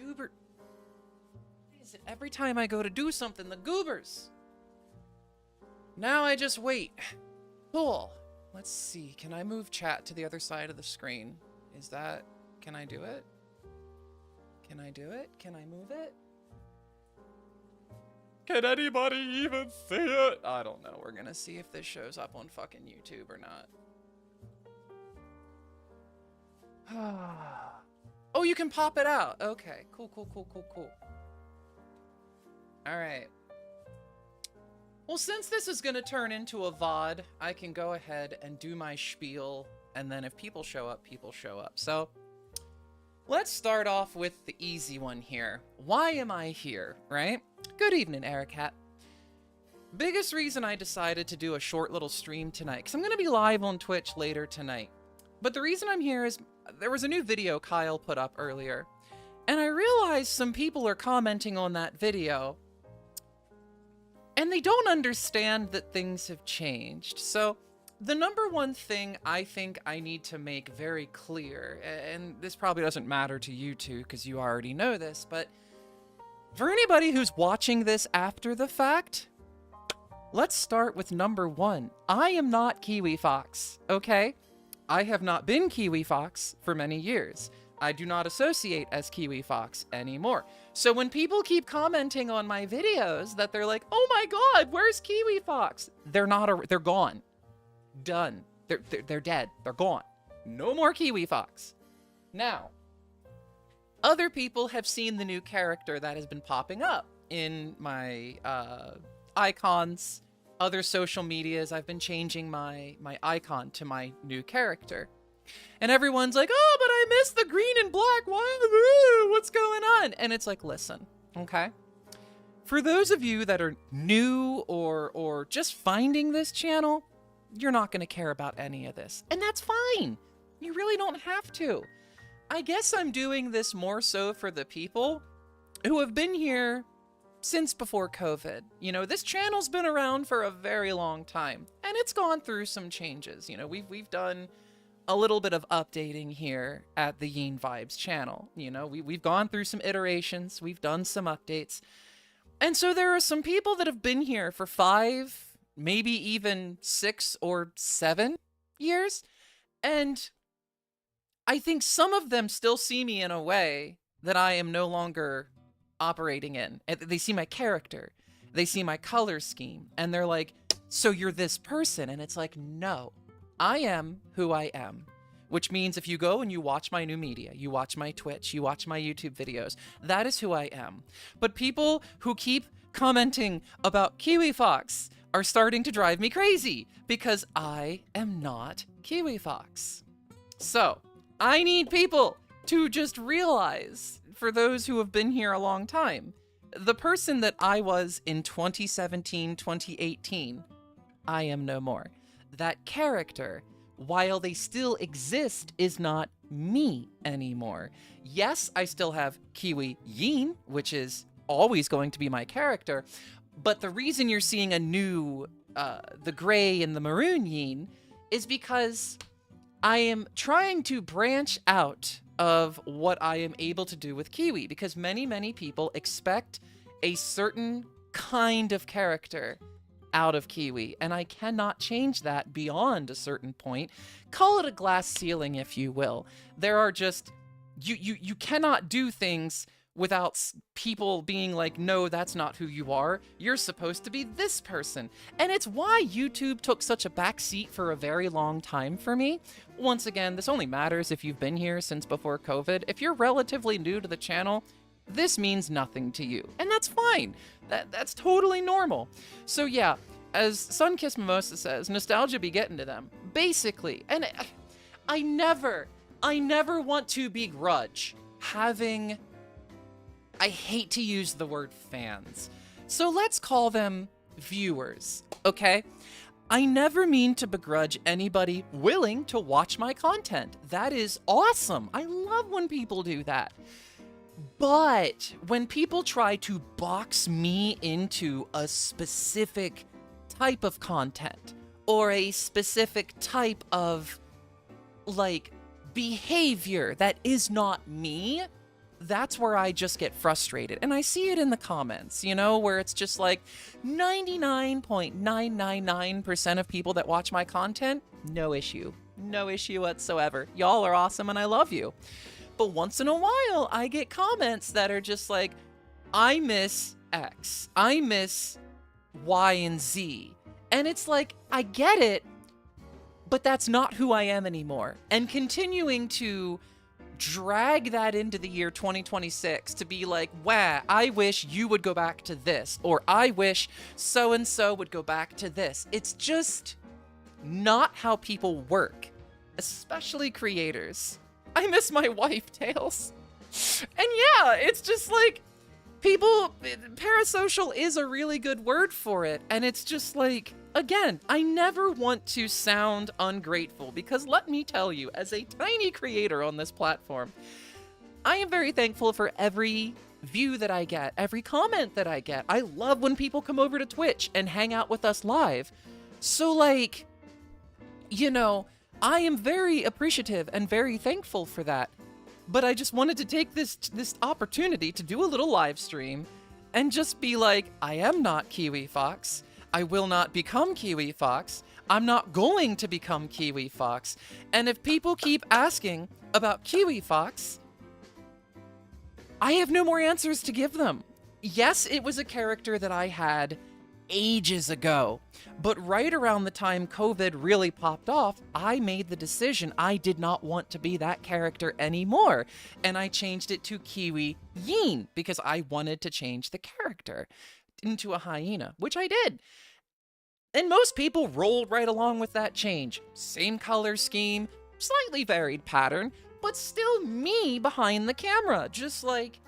goober... Why is it every time I go to do something, the goobers? Now I just wait. Cool. Let's see. Can I move chat to the other side of the screen? Is that... Can I do it? Can I do it? Can I move it? Can anybody even see it? I don't know. We're gonna see if this shows up on fucking YouTube or not. Oh, you can pop it out. Okay. Cool. Alright. Well, since this is gonna turn into a VOD, I can go ahead and do my spiel, and then if people show up, people show up. So, let's start off with the easy one here. Why am I here, right? Good evening, Ericat. Biggest reason I decided to do a short little stream tonight, because I'm going to be live on Twitch later tonight. But the reason I'm here is there was a new video Kyle put up earlier, and I realized some people are commenting on that video, and they don't understand that things have changed. So the number one thing I think I need to make very clear, and this probably doesn't matter to you two because you already know this, but for anybody who's watching this after the fact, let's start with number one. I am not Kiwi Fox, okay? I have not been Kiwi Fox for many years. I do not associate as Kiwi Fox anymore. So when people keep commenting on my videos that they're like, oh my god, where's Kiwi Fox? They're gone. Done. They're dead. They're gone. No more Kiwi Fox. Now, other people have seen the new character that has been popping up in my icons, other social medias. I've been changing my icon to my new character. And everyone's like, oh, but I missed the green and black. What's going on? And it's like, listen, okay? For those of you that are new or just finding this channel, you're not going to care about any of this. And that's fine. You really don't have to. I guess I'm doing this more so for the people who have been here since before COVID. You know, this channel's been around for a very long time, and it's gone through some changes. You know, we've done a little bit of updating here at the YeenVibes channel. You know, we've gone through some iterations, we've done some updates. And so there are some people that have been here for 5, maybe even 6 or 7 years, and I think some of them still see me in a way that I am no longer operating in. They see my character, they see my color scheme, and they're like, so you're this person? And it's like, no, I am who I am. Which means if you go and you watch my new media, you watch my Twitch, you watch my YouTube videos, that is who I am. But people who keep commenting about Kiwi Fox are starting to drive me crazy because I am not Kiwi Fox. So, I need people to just realize, for those who have been here a long time, the person that I was in 2017, 2018, I am no more. That character, while they still exist, is not me anymore. Yes, I still have Kiwi Yeen, which is always going to be my character, but the reason you're seeing a new, the gray and the maroon Yeen is because I am trying to branch out of what I am able to do with Kiwi, because many people expect a certain kind of character out of Kiwi, and I cannot change that beyond a certain point. Call it a glass ceiling, if you will. There are just, you cannot do things without people being like, no, that's not who you are. You're supposed to be this person. And it's why YouTube took such a backseat for a very long time for me. Once again, this only matters if you've been here since before COVID. If you're relatively new to the channel, this means nothing to you. And that's fine. That's totally normal. So yeah, as Sunkissed Mimosa says, nostalgia be getting to them. Basically. And I never want to begrudge having, I hate to use the word fans, so let's call them viewers, okay? I never mean to begrudge anybody willing to watch my content. That is awesome. I love when people do that. But when people try to box me into a specific type of content or a specific type of, like, behavior that is not me, that's where I just get frustrated. And I see it in the comments, you know, where it's just like 99.999% of people that watch my content, no issue. No issue whatsoever. Y'all are awesome and I love you. But once in a while, I get comments that are just like, I miss X. I miss Y and Z. And it's like, I get it, but that's not who I am anymore. And continuing to drag that into the year 2026 to be like, wow, I wish you would go back to this, or I wish so-and-so would go back to this. It's just not how people work, especially creators. I miss my wife, Tails. And yeah, it's just like, people, parasocial is a really good word for it. And it's just like, again, I never want to sound ungrateful because let me tell you, as a tiny creator on this platform, I am very thankful for every view that I get, every comment that I get. I love when people come over to Twitch and hang out with us live. So like, you know, I am very appreciative and very thankful for that. But I just wanted to take this opportunity to do a little live stream and just be like, I am not Kiwi Fox. I will not become Kiwi Fox. I'm not going to become Kiwi Fox. And if people keep asking about Kiwi Fox, I have no more answers to give them. Yes, it was a character that I had ages ago, but right around the time COVID really popped off, I made the decision I did not want to be that character anymore. And I changed it to Kiwi Yeen because I wanted to change the character into a hyena, which I did. And most people rolled right along with that change. Same color scheme, slightly varied pattern, but still me behind the camera, just like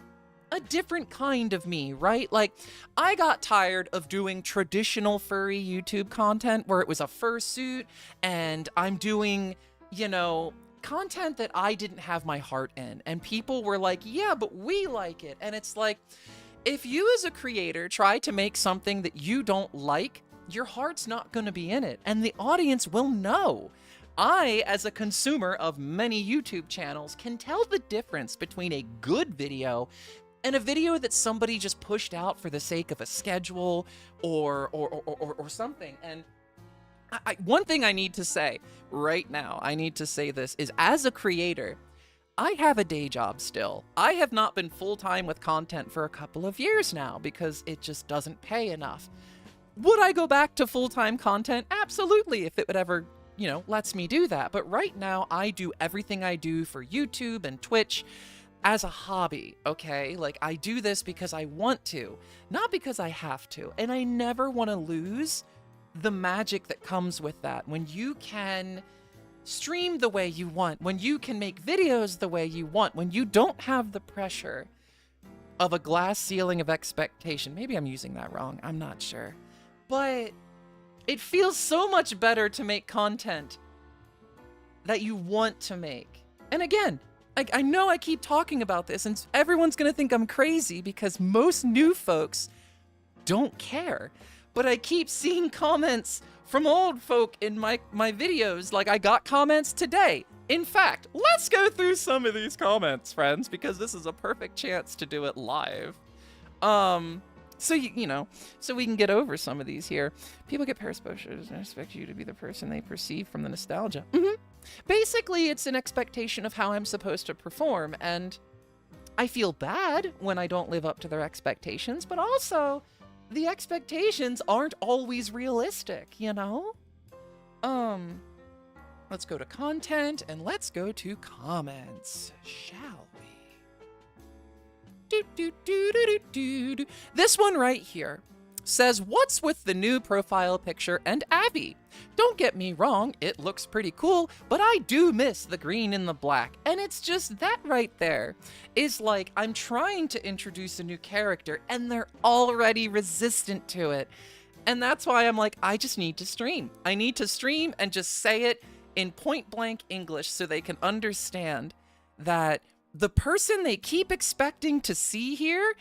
a different kind of me, right? Like, I got tired of doing traditional furry YouTube content where it was a fursuit and I'm doing, you know, content that I didn't have my heart in. And people were like, yeah, but we like it. And it's like, if you as a creator try to make something that you don't like, your heart's not going to be in it. And the audience will know. I, as a consumer of many YouTube channels, can tell the difference between a good video and a video that somebody just pushed out for the sake of a schedule or something. And one thing I need to say right now, I need to say this, is as a creator, I have a day job still. I have not been full-time with content for a couple of years now because it just doesn't pay enough. Would I go back to full-time content? Absolutely, if it would ever, you know, lets me do that. But right now, I do everything I do for YouTube and Twitch as a hobby, okay? Like, I do this because I want to, not because I have to. And I never want to lose the magic that comes with that. When you can stream the way you want, when you can make videos the way you want, when you don't have the pressure of a glass ceiling of expectation. Maybe I'm using that wrong, I'm not sure. But it feels so much better to make content that you want to make. And again, I know I keep talking about this and everyone's gonna think I'm crazy because most new folks don't care. But I keep seeing comments from old folk in my videos. Like, I got comments today. In fact, let's go through some of these comments, friends, because this is a perfect chance to do it live. So, you know, so we can get over some of these here. People get parasocial and expect you to be the person they perceive from the nostalgia. Basically, it's an expectation of how I'm supposed to perform, and I feel bad when I don't live up to their expectations, but also the expectations aren't always realistic, you know? Let's go to content and let's go to comments, shall we? This one right here says, what's with the new profile picture and Abby? Don't get me wrong, it looks pretty cool, but I do miss the green and the black. And it's just that right there is like, I'm trying to introduce a new character and they're already resistant to it. And that's why I'm like, I just need to stream. I need to stream and just say it in point blank English so they can understand that the person they keep expecting to see here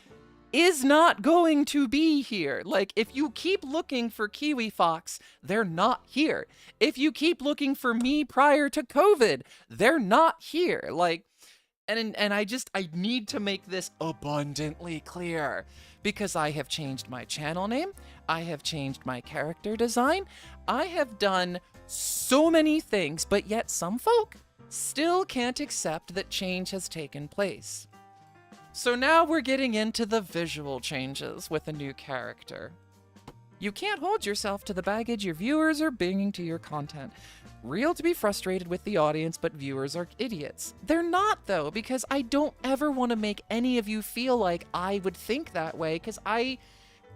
is not going to be here. Like, if you keep looking for Kiwi Fox, they're not here. If you keep looking for me prior to COVID, they're not here. Like, And I need to make this abundantly clear, because I have changed my channel name, I have changed my character design, I have done so many things, but yet some folk still can't accept that change has taken place. So now we're getting into the visual changes with a new character. You can't hold yourself to the baggage your viewers are bringing to your content. Real to be frustrated with the audience, but viewers are idiots. They're not, though, because I don't ever want to make any of you feel like I would think that way, because I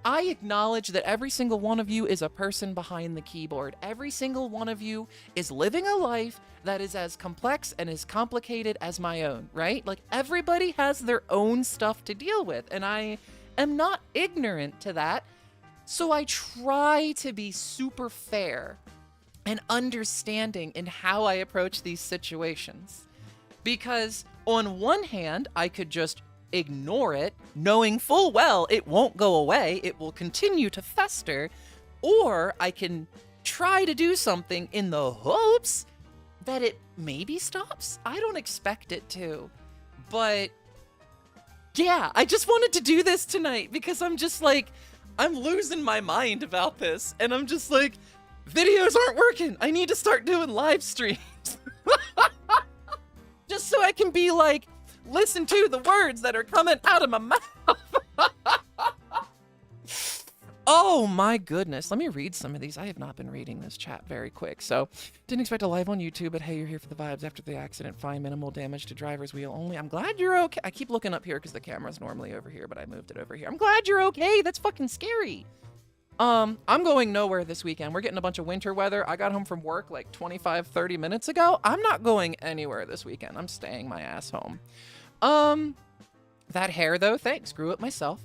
acknowledge that every single one of you is a person behind the keyboard. Every single one of you is living a life that is as complex and as complicated as my own, right? Like, everybody has their own stuff to deal with, and I am not ignorant to that. So I try to be super fair and understanding in how I approach these situations. Because on one hand, I could just ignore it, knowing full well it won't go away, it will continue to fester, or I can try to do something in the hopes that it maybe stops. I don't expect it to, but yeah, I just wanted to do this tonight because I'm just like, I'm losing my mind about this, and I'm just like, videos aren't working. I need to start doing live streams. Just so I can be like, listen to the words that are coming out of my mouth. Oh my goodness. Let me read some of these. I have not been reading this chat very quick. So, didn't expect a live on YouTube, but hey, you're here for the vibes after the accident. Fine, minimal damage to driver's wheel only. I'm glad you're okay. I keep looking up here because the camera's normally over here, but I moved it over here. I'm glad you're okay. That's fucking scary. I'm going nowhere this weekend. We're getting a bunch of winter weather. I got home from work like 25, 30 minutes ago. I'm not going anywhere this weekend. I'm staying my ass home. That hair though, thanks. Grew it myself.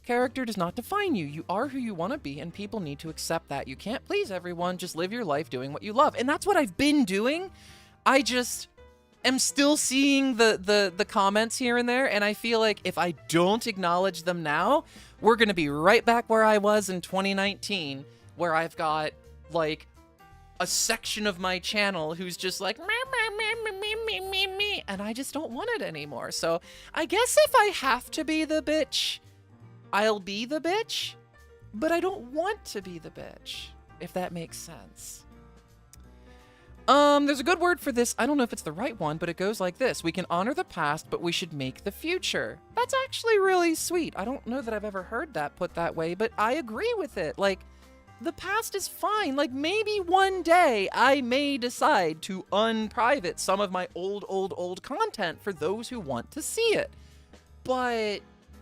Character does not define you. You are who you want to be, and people need to accept that. You can't please everyone. Just live your life doing what you love. And that's what I've been doing. I just am still seeing the comments here and there, and I feel like if I don't acknowledge them now, we're going to be right back where I was in 2019, where I've got like a section of my channel who's just like, me, and I just don't want it anymore. So I guess if I have to be the bitch, I'll be the bitch, but I don't want to be the bitch, if that makes sense. There's a good word for this. I don't know if it's the right one, but it goes like this. We can honor the past, but we should make the future. That's actually really sweet. I don't know that I've ever heard that put that way, but I agree with it. Like, the past is fine. Like, maybe one day I may decide to unprivate some of my old content for those who want to see it. But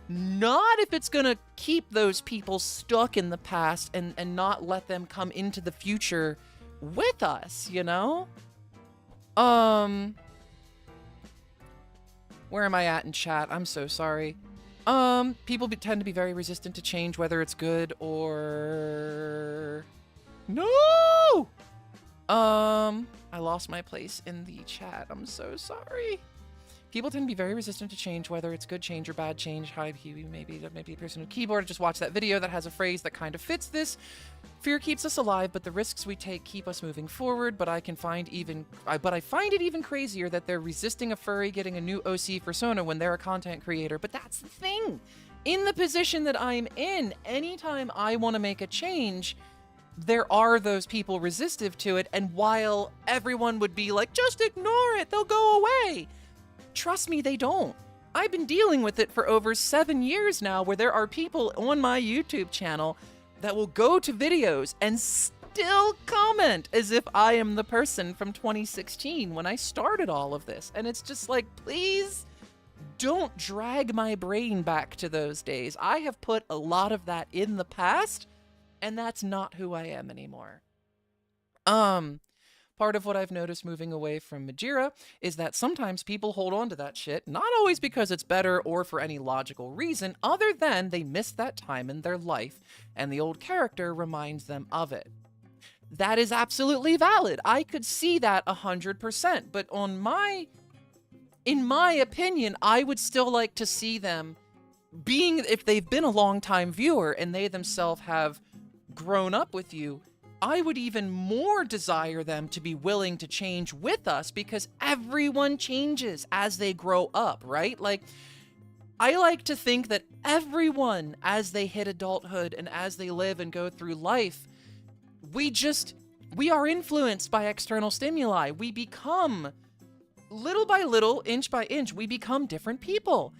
not if it's gonna keep those people stuck in the past and not let them come into the future with us, you know? Where am I at in chat? I'm so sorry. People tend to be very resistant to change, whether it's good or... No! I lost my place in the chat. I'm so sorry. People tend to be very resistant to change, whether it's good change or bad change. Hi, Huey, maybe a person with keyboard. I just watched that video that has a phrase that kind of fits this. Fear keeps us alive, but the risks we take keep us moving forward. But I find it even crazier that they're resisting a furry getting a new OC persona when they're a content creator. But that's the thing. In the position that I'm in, anytime I want to make a change, there are those people resistive to it. And while everyone would be like, just ignore it, they'll go away. Trust me, they don't. I've been dealing with it for over 7 years now, where there are people on my YouTube channel that will go to videos and still comment as if I am the person from 2016 when I started all of this. And it's just like, please don't drag my brain back to those days. I have put a lot of that in the past, and that's not who I am anymore. Part of what I've noticed moving away from Majira is that sometimes people hold on to that shit, not always because it's better or for any logical reason, other than they missed that time in their life, and the old character reminds them of it. That is absolutely valid. I could see that 100%, but in my opinion, I would still like to see them if they've been a long-time viewer and they themselves have grown up with you, I would even more desire them to be willing to change with us, because everyone changes as they grow up, right? Like, I like to think that everyone, as they hit adulthood and as they live and go through life, we are influenced by external stimuli. We become, little by little, inch by inch, we become different people.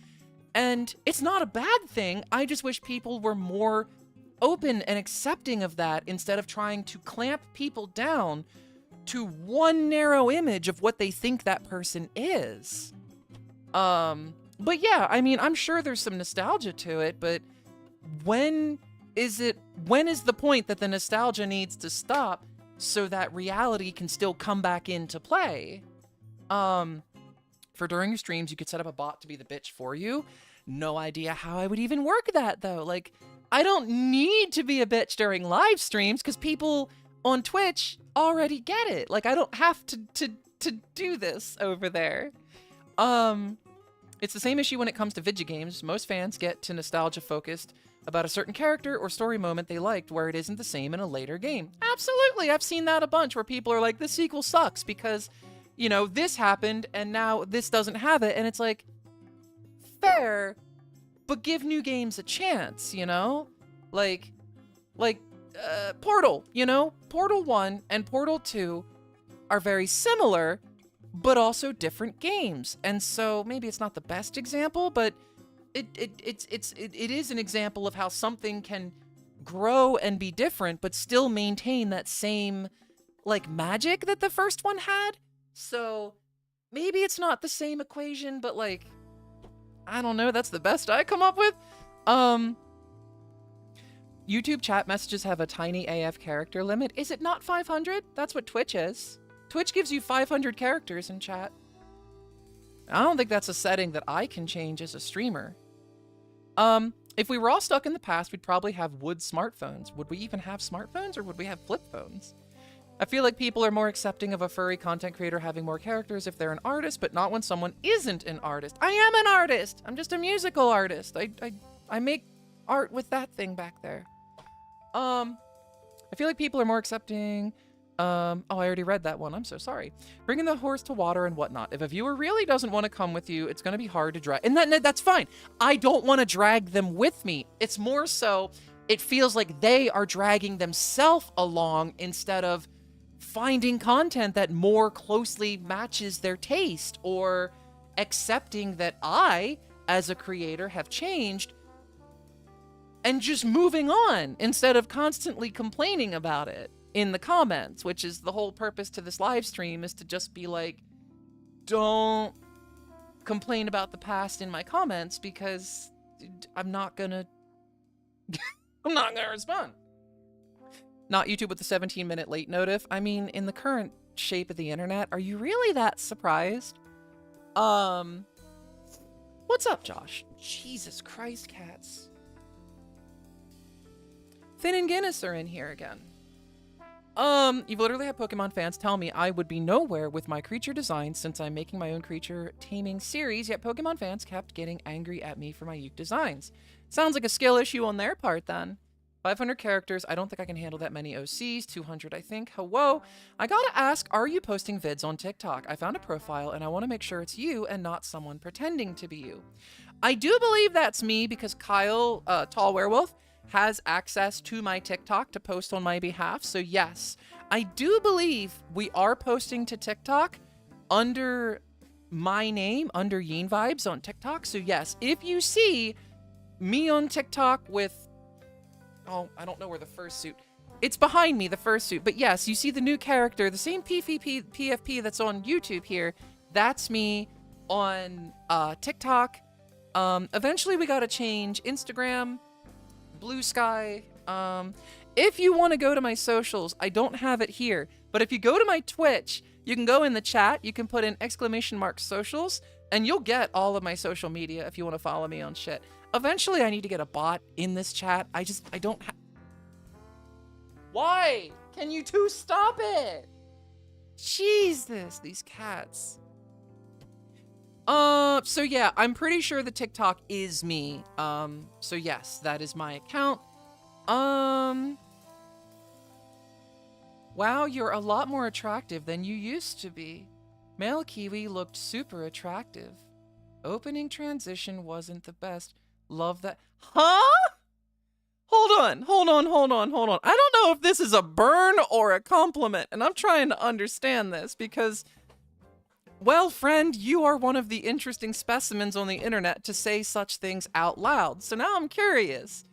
And it's not a bad thing. I just wish people were more open and accepting of that, instead of trying to clamp people down to one narrow image of what they think that person is. But yeah, I mean, I'm sure there's some nostalgia to it, but when is the point that the nostalgia needs to stop so that reality can still come back into play? For during your streams, you could set up a bot to be the bitch for you. No idea how I would even work that, though. Like, I don't need to be a bitch during live streams, because people on Twitch already get it. Like, I don't have to do this over there. It's the same issue when it comes to video games. Most fans get to nostalgia focused about a certain character or story moment they liked, where it isn't the same in a later game. Absolutely, I've seen that a bunch, where people are like, the sequel sucks because, you know, this happened and now this doesn't have it. And it's like, fair, but give new games a chance, you know? Like, Portal, you know? Portal 1 and Portal 2 are very similar, but also different games. And so maybe it's not the best example, but it is an example of how something can grow and be different, but still maintain that same, like, magic that the first one had. So maybe it's not the same equation, but, like, I don't know, that's the best I come up with. YouTube chat messages have a tiny AF character limit. Is it not 500? That's what Twitch is. Twitch gives you 500 characters in chat. I don't think that's a setting that I can change as a streamer. If we were all stuck in the past, we'd probably have wood smartphones. Would we even have smartphones, or would we have flip phones? I feel like people are more accepting of a furry content creator having more characters if they're an artist, but not when someone isn't an artist. I am an artist! I'm just a musical artist. I make art with that thing back there. I feel like people are more accepting. Oh, I already read that one. I'm so sorry. Bringing the horse to water and whatnot. If a viewer really doesn't want to come with you, it's going to be hard to drag. And that's fine. I don't want to drag them with me. It's more so, it feels like they are dragging themselves along instead of finding content that more closely matches their taste, or accepting that I, as a creator, have changed and just moving on instead of constantly complaining about it in the comments, which is the whole purpose to this live stream, is to just be like, don't complain about the past in my comments, because I'm not gonna I'm not gonna respond. Not YouTube with the 17-minute late notif. I mean, in the current shape of the internet, are you really that surprised? What's up, Josh? Jesus Christ, cats. Finn and Guinness are in here again. You've literally had Pokemon fans tell me I would be nowhere with my creature design since I'm making my own creature taming series, yet Pokemon fans kept getting angry at me for my Uke designs. Sounds like a skill issue on their part, then. 500 characters, I don't think I can handle that many OCs, 200 I think. Hello? I gotta ask, are you posting vids on TikTok? I found a profile and I want to make sure it's you and not someone pretending to be you. I do believe that's me because Kyle, Tall Werewolf, has access to my TikTok to post on my behalf. So yes, I do believe we are posting to TikTok under my name, under YeenVibes on TikTok. So yes, if you see me on TikTok with, oh, I don't know where the fursuit, it's behind me, the fursuit, but yes, you see the new character, the same PFP that's on YouTube here, that's me on TikTok. Eventually we gotta change Instagram, Blue Sky. If you want to go to my socials, I don't have it here, but if you go to my Twitch, you can go in the chat, you can put in !socials, and you'll get all of my social media if you want to follow me on shit. Eventually, I need to get a bot in this chat. I don't have... Why? Can you two stop it? Jesus, these cats. So yeah, I'm pretty sure the TikTok is me. So yes, that is my account. Wow, you're a lot more attractive than you used to be. Male Kiwi looked super attractive. Opening transition wasn't the best. Love that. Huh? Hold on. I don't know if this is a burn or a compliment, and I'm trying to understand this because, well, friend, you are one of the interesting specimens on the internet to say such things out loud. So now I'm curious.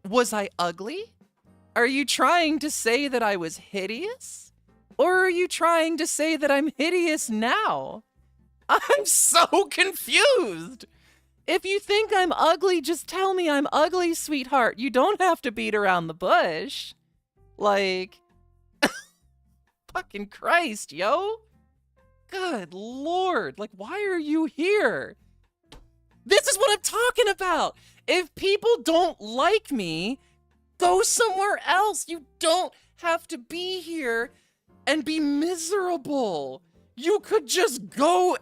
Was I ugly? Are you trying to say that I was hideous? Or are you trying to say that I'm hideous now? I'm so confused. If you think I'm ugly, just tell me I'm ugly, sweetheart. You don't have to beat around the bush. Like, fucking Christ, yo. Good Lord. Like, why are you here? This is what I'm talking about. If people don't like me, go somewhere else. You don't have to be here and be miserable. You could just go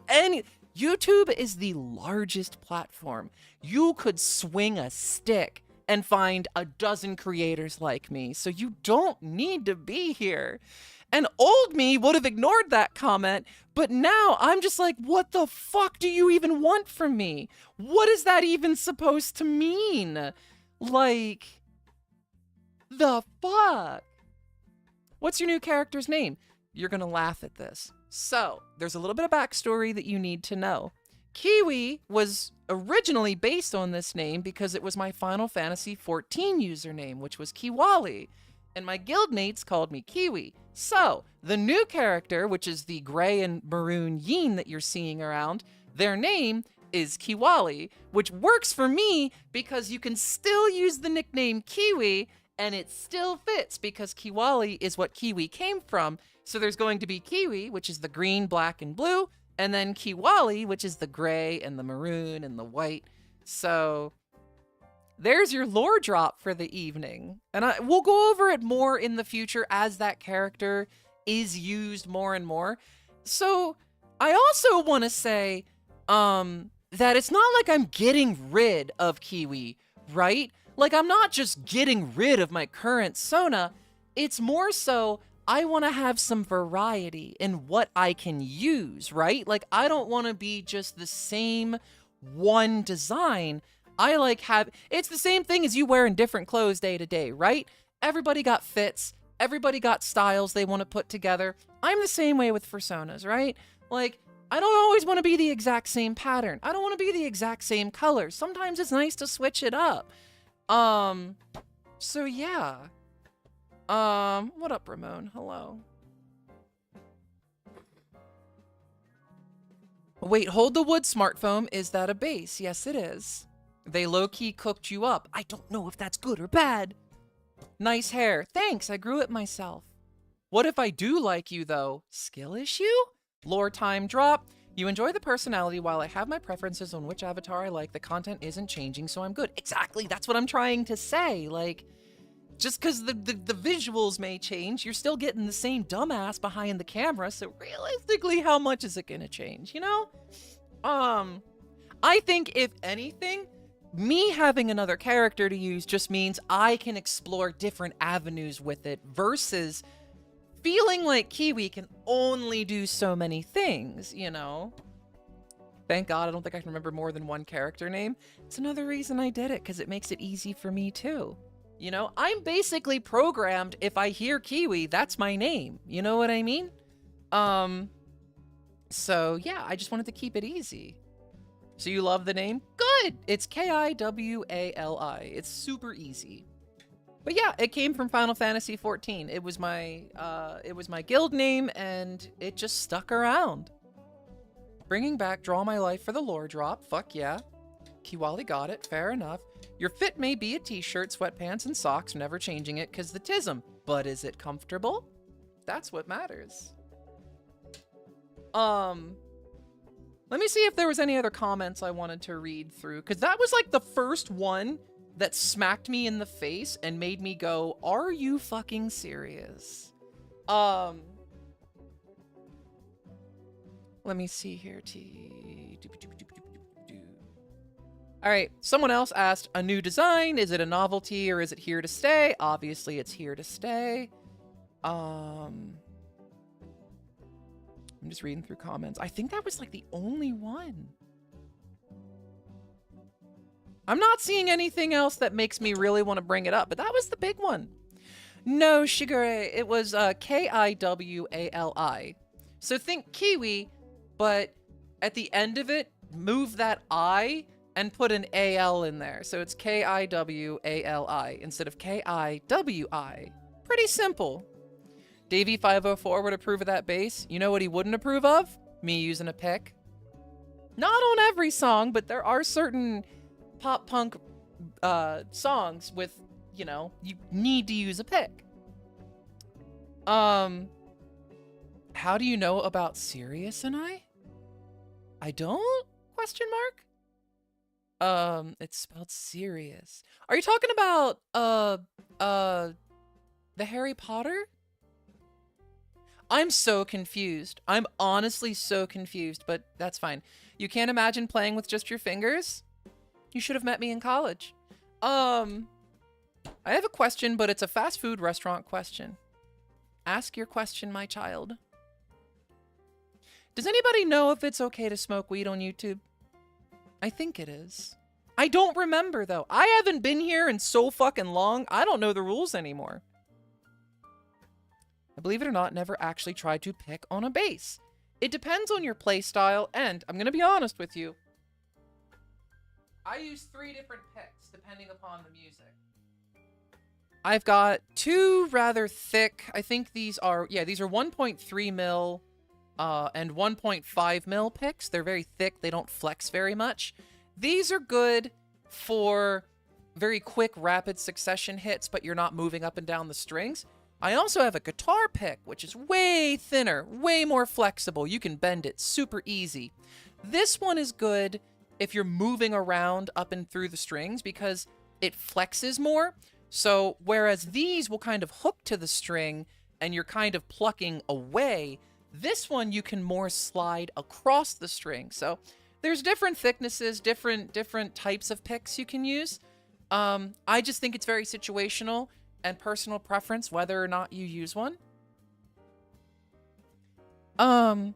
YouTube is the largest platform. You could swing a stick and find a dozen creators like me, so you don't need to be here. And old me would have ignored that comment, but now I'm just like, what the fuck do you even want from me? What is that even supposed to mean? Like, the fuck? What's your new character's name? You're gonna laugh at this. So, there's a little bit of backstory that you need to know. Kiwi was originally based on this name because it was my Final Fantasy XIV username, which was Kiwali, and my guildmates called me Kiwi. So, the new character, which is the gray and maroon Yeen that you're seeing around, their name is Kiwali, which works for me because you can still use the nickname Kiwi, and it still fits because Kiwali is what Kiwi came from. So there's going to be Kiwi, which is the green, black, and blue, and then Kiwali, which is the gray and the maroon and the white. So there's your lore drop for the evening. And we'll go over it more in the future as that character is used more and more. So I also want to say that it's not like I'm getting rid of Kiwi, right? Like, I'm not just getting rid of my current Sona. It's more so I want to have some variety in what I can use, right? Like, I don't want to be just the same one design. I like it's the same thing as you wearing different clothes day to day, right? Everybody got fits. Everybody got styles they want to put together. I'm the same way with personas, right? Like, I don't always want to be the exact same pattern. I don't want to be the exact same color. Sometimes it's nice to switch it up. So yeah. What up, Ramon? Hello. Wait, hold the wood, smartphone. Is that a base? Yes, it is. They low-key cooked you up. I don't know if that's good or bad. Nice hair. Thanks, I grew it myself. What if I do like you, though? Skill issue? Lore time drop. You enjoy the personality while I have my preferences on which avatar I like. The content isn't changing, so I'm good. Exactly, that's what I'm trying to say. Like, just because the visuals may change, you're still getting the same dumbass behind the camera, so realistically, how much is it gonna change, you know? I think, if anything, me having another character to use just means I can explore different avenues with it versus feeling like Kiwi can only do so many things, you know? Thank God I don't think I can remember more than one character name. It's another reason I did it, because it makes it easy for me too. You know, I'm basically programmed, if I hear Kiwi, that's my name. You know what I mean? So yeah, I just wanted to keep it easy. So you love the name? Good! It's Kiwali. It's super easy. But yeah, it came from Final Fantasy XIV. It was my guild name, and it just stuck around. Bringing back Draw My Life for the lore drop. Fuck yeah. Kiwali got it. Fair enough. Your fit may be a t-shirt, sweatpants, and socks, never changing it because the tism. But is it comfortable? That's what matters. Let me see if there was any other comments I wanted to read through, because that was like the first one that smacked me in the face and made me go, are you fucking serious? Let me see here. All right, someone else asked, a new design, is it a novelty or is it here to stay? Obviously it's here to stay. I'm just reading through comments. I think that was like the only one. I'm not seeing anything else that makes me really want to bring it up, but that was the big one. No, Shigure, it was Kiwali. So think kiwi, but at the end of it, move that I and put an AL in there. So it's Kiwali instead of Kiwi. Pretty simple. Davey504 would approve of that bass. You know what he wouldn't approve of? Me using a pick. Not on every song, but there are certain pop punk songs with, you know, you need to use a pick. How do you know about Sirius and I? I don't? Question mark? It's spelled Sirius. Are you talking about the Harry Potter? I'm so confused. I'm honestly so confused, but that's fine. You can't imagine playing with just your fingers? You should have met me in college. I have a question, but it's a fast food restaurant question. Ask your question, my child. Does anybody know if it's okay to smoke weed on YouTube? I think it is. I don't remember, though. I haven't been here in so fucking long, I don't know the rules anymore. I believe it or not, never actually tried to pick on a bass. It depends on your play style, and I'm gonna be honest with you. I use 3 different picks, depending upon the music. I've got 2 rather thick, I think these are 1.3 mil and 1.5 mil picks. They're very thick, they don't flex very much. These are good for very quick, rapid succession hits, but you're not moving up and down the strings. I also have a guitar pick, which is way thinner, way more flexible. You can bend it super easy. This one is good if you're moving around up and through the strings because it flexes more. So whereas these will kind of hook to the string and you're kind of plucking away, this one you can more slide across the string. So there's different thicknesses, different types of picks you can use. I just think it's very situational and personal preference whether or not you use one. I'm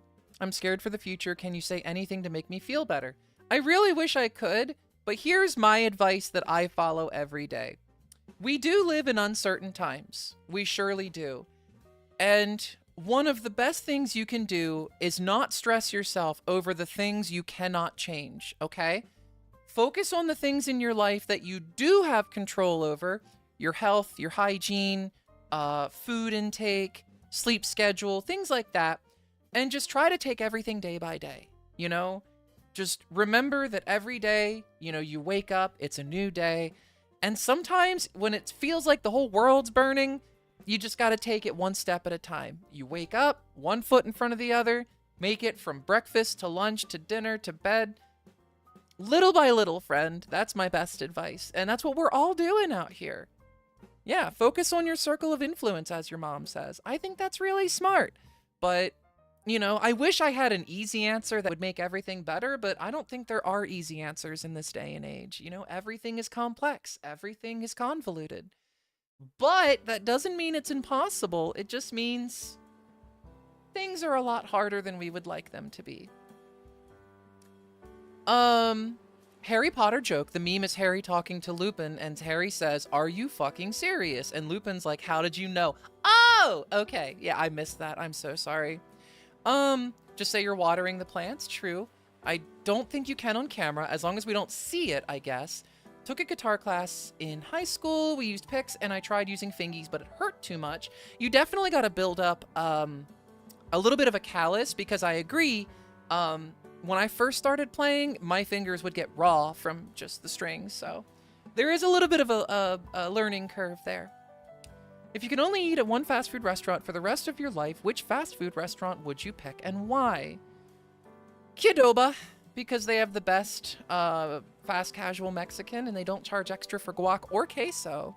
scared for the future. Can you say anything to make me feel better? I really wish I could, but here's my advice that I follow every day. We do live in uncertain times. We surely do. And one of the best things you can do is not stress yourself over the things you cannot change, okay? Focus on the things in your life that you do have control over. Your health, your hygiene, food intake, sleep schedule, things like that. And just try to take everything day by day, you know? Just remember that every day, you know, you wake up, it's a new day. And sometimes when it feels like the whole world's burning, you just got to take it one step at a time. You wake up, one foot in front of the other, make it from breakfast to lunch to dinner to bed. Little by little, friend, that's my best advice. And that's what we're all doing out here. Yeah, focus on your circle of influence, as your mom says. I think that's really smart. But, you know, I wish I had an easy answer that would make everything better, but I don't think there are easy answers in this day and age. You know, everything is complex. Everything is convoluted. But that doesn't mean it's impossible. It just means things are a lot harder than we would like them to be. Harry Potter joke. The meme is Harry talking to Lupin, and Harry says, "Are you fucking serious?" And Lupin's like, "How did you know?" Oh, okay. Yeah, I missed that. I'm so sorry. Just say you're watering the plants. True. I don't think you can on camera, as long as we don't see it, I guess. Took a guitar class in high school. We used picks, and I tried using fingies, but it hurt too much. You definitely got to build up a little bit of a callus, because I agree, when I first started playing, my fingers would get raw from just the strings, so there is a little bit of a learning curve there. If you can only eat at one fast food restaurant for the rest of your life, which fast food restaurant would you pick and why? Qdoba, because they have the best fast casual Mexican and they don't charge extra for guac or queso.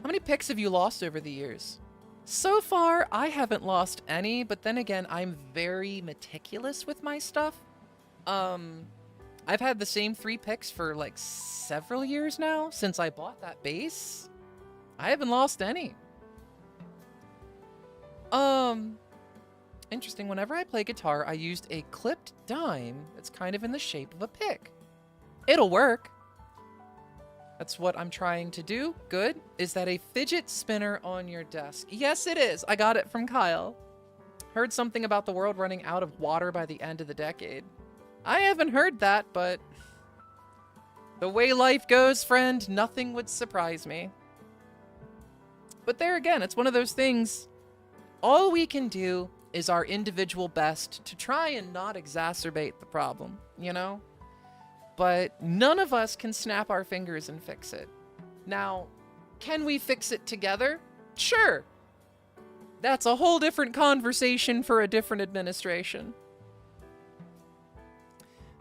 How many picks have you lost over the years? So far, I haven't lost any, but then again, I'm very meticulous with my stuff. I've had the same 3 picks for like several years now, since I bought that bass. I haven't lost any. Interesting. Whenever I play guitar, I used a clipped dime that's kind of in the shape of a pick. It'll work. That's what I'm trying to do. Good. Is that a fidget spinner on your desk? Yes, it is. I got it from Kyle. Heard something about the world running out of water by the end of the decade. I haven't heard that, but the way life goes, friend, nothing would surprise me. But there again, it's one of those things. All we can do is our individual best to try and not exacerbate the problem, you know? But none of us can snap our fingers and fix it. Now, can we fix it together? Sure. That's a whole different conversation for a different administration.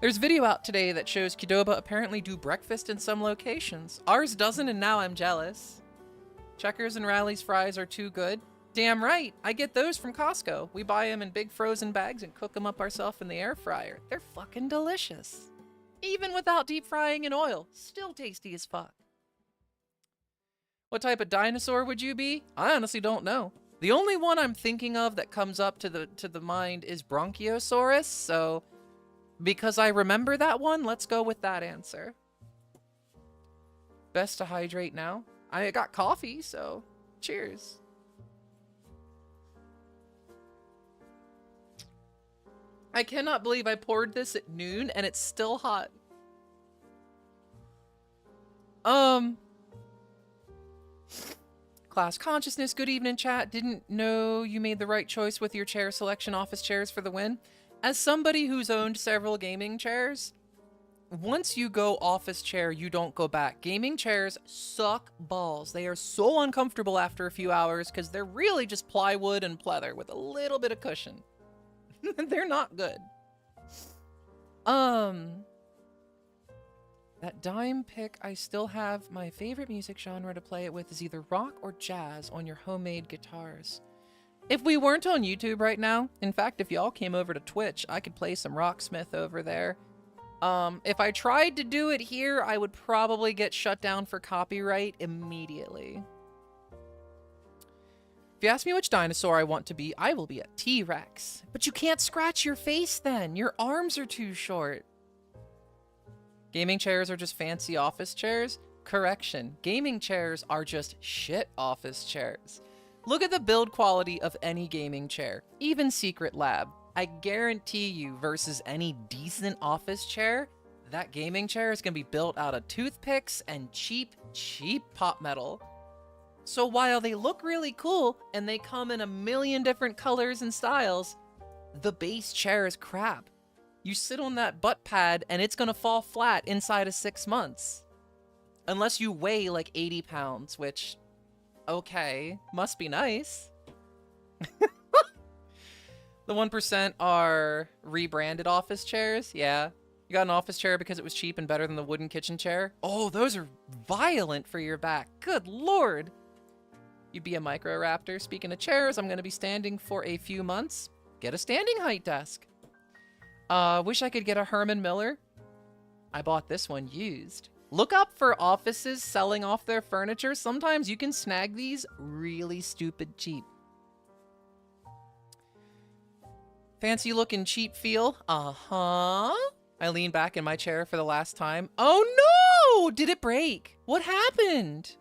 There's video out today that shows Qdoba apparently do breakfast in some locations. Ours doesn't, and now I'm jealous. Checkers and Rally's fries are too good. Damn right, I get those from Costco. We buy them in big frozen bags and cook them up ourselves in the air fryer. They're fucking delicious. Even without deep frying in oil, still tasty as fuck. What type of dinosaur would you be? I honestly don't know. The only one I'm thinking of that comes up to the mind is Bronchiosaurus, so because I remember that one, let's go with that answer. Best to hydrate now. I got coffee, so cheers. I cannot believe I poured this at noon and it's still hot. Class consciousness, good evening chat. Didn't know you made the right choice with your chair selection, office chairs for the win. As somebody who's owned several gaming chairs, once you go office chair, you don't go back. Gaming chairs suck balls. They are so uncomfortable after a few hours because they're really just plywood and pleather with a little bit of cushion. They're not good. That dime pick, I still have my favorite music genre to play it with is either rock or jazz on your homemade guitars. If we weren't on YouTube right now, in fact, if y'all came over to Twitch, I could play some Rocksmith over there. If I tried to do it here, I would probably get shut down for copyright immediately. If you ask me which dinosaur I want to be, I will be a T-Rex. But you can't scratch your face then. Your arms are too short. Gaming chairs are just fancy office chairs? Correction. Gaming chairs are just shit office chairs. Look at the build quality of any gaming chair, even Secret Lab. I guarantee you versus any decent office chair, that gaming chair is going to be built out of toothpicks and cheap pop metal. So while they look really cool and they come in a million different colors and styles, the base chair is crap. You sit on that butt pad and it's gonna fall flat inside of 6 months. Unless you weigh like 80 pounds, which, okay, must be nice. The 1% are rebranded office chairs, yeah. You got an office chair because it was cheap and better than the wooden kitchen chair? Oh, those are violent for your back, good lord. You'd be a Microraptor. Speaking of chairs, I'm going to be standing for a few months. Get a standing height desk. Wish I could get a Herman Miller. I bought this one used. Look up for offices selling off their furniture. Sometimes you can snag these really stupid cheap. Fancy looking cheap feel. Uh-huh. I lean back in my chair for the last time. Oh no! Did it break? What happened?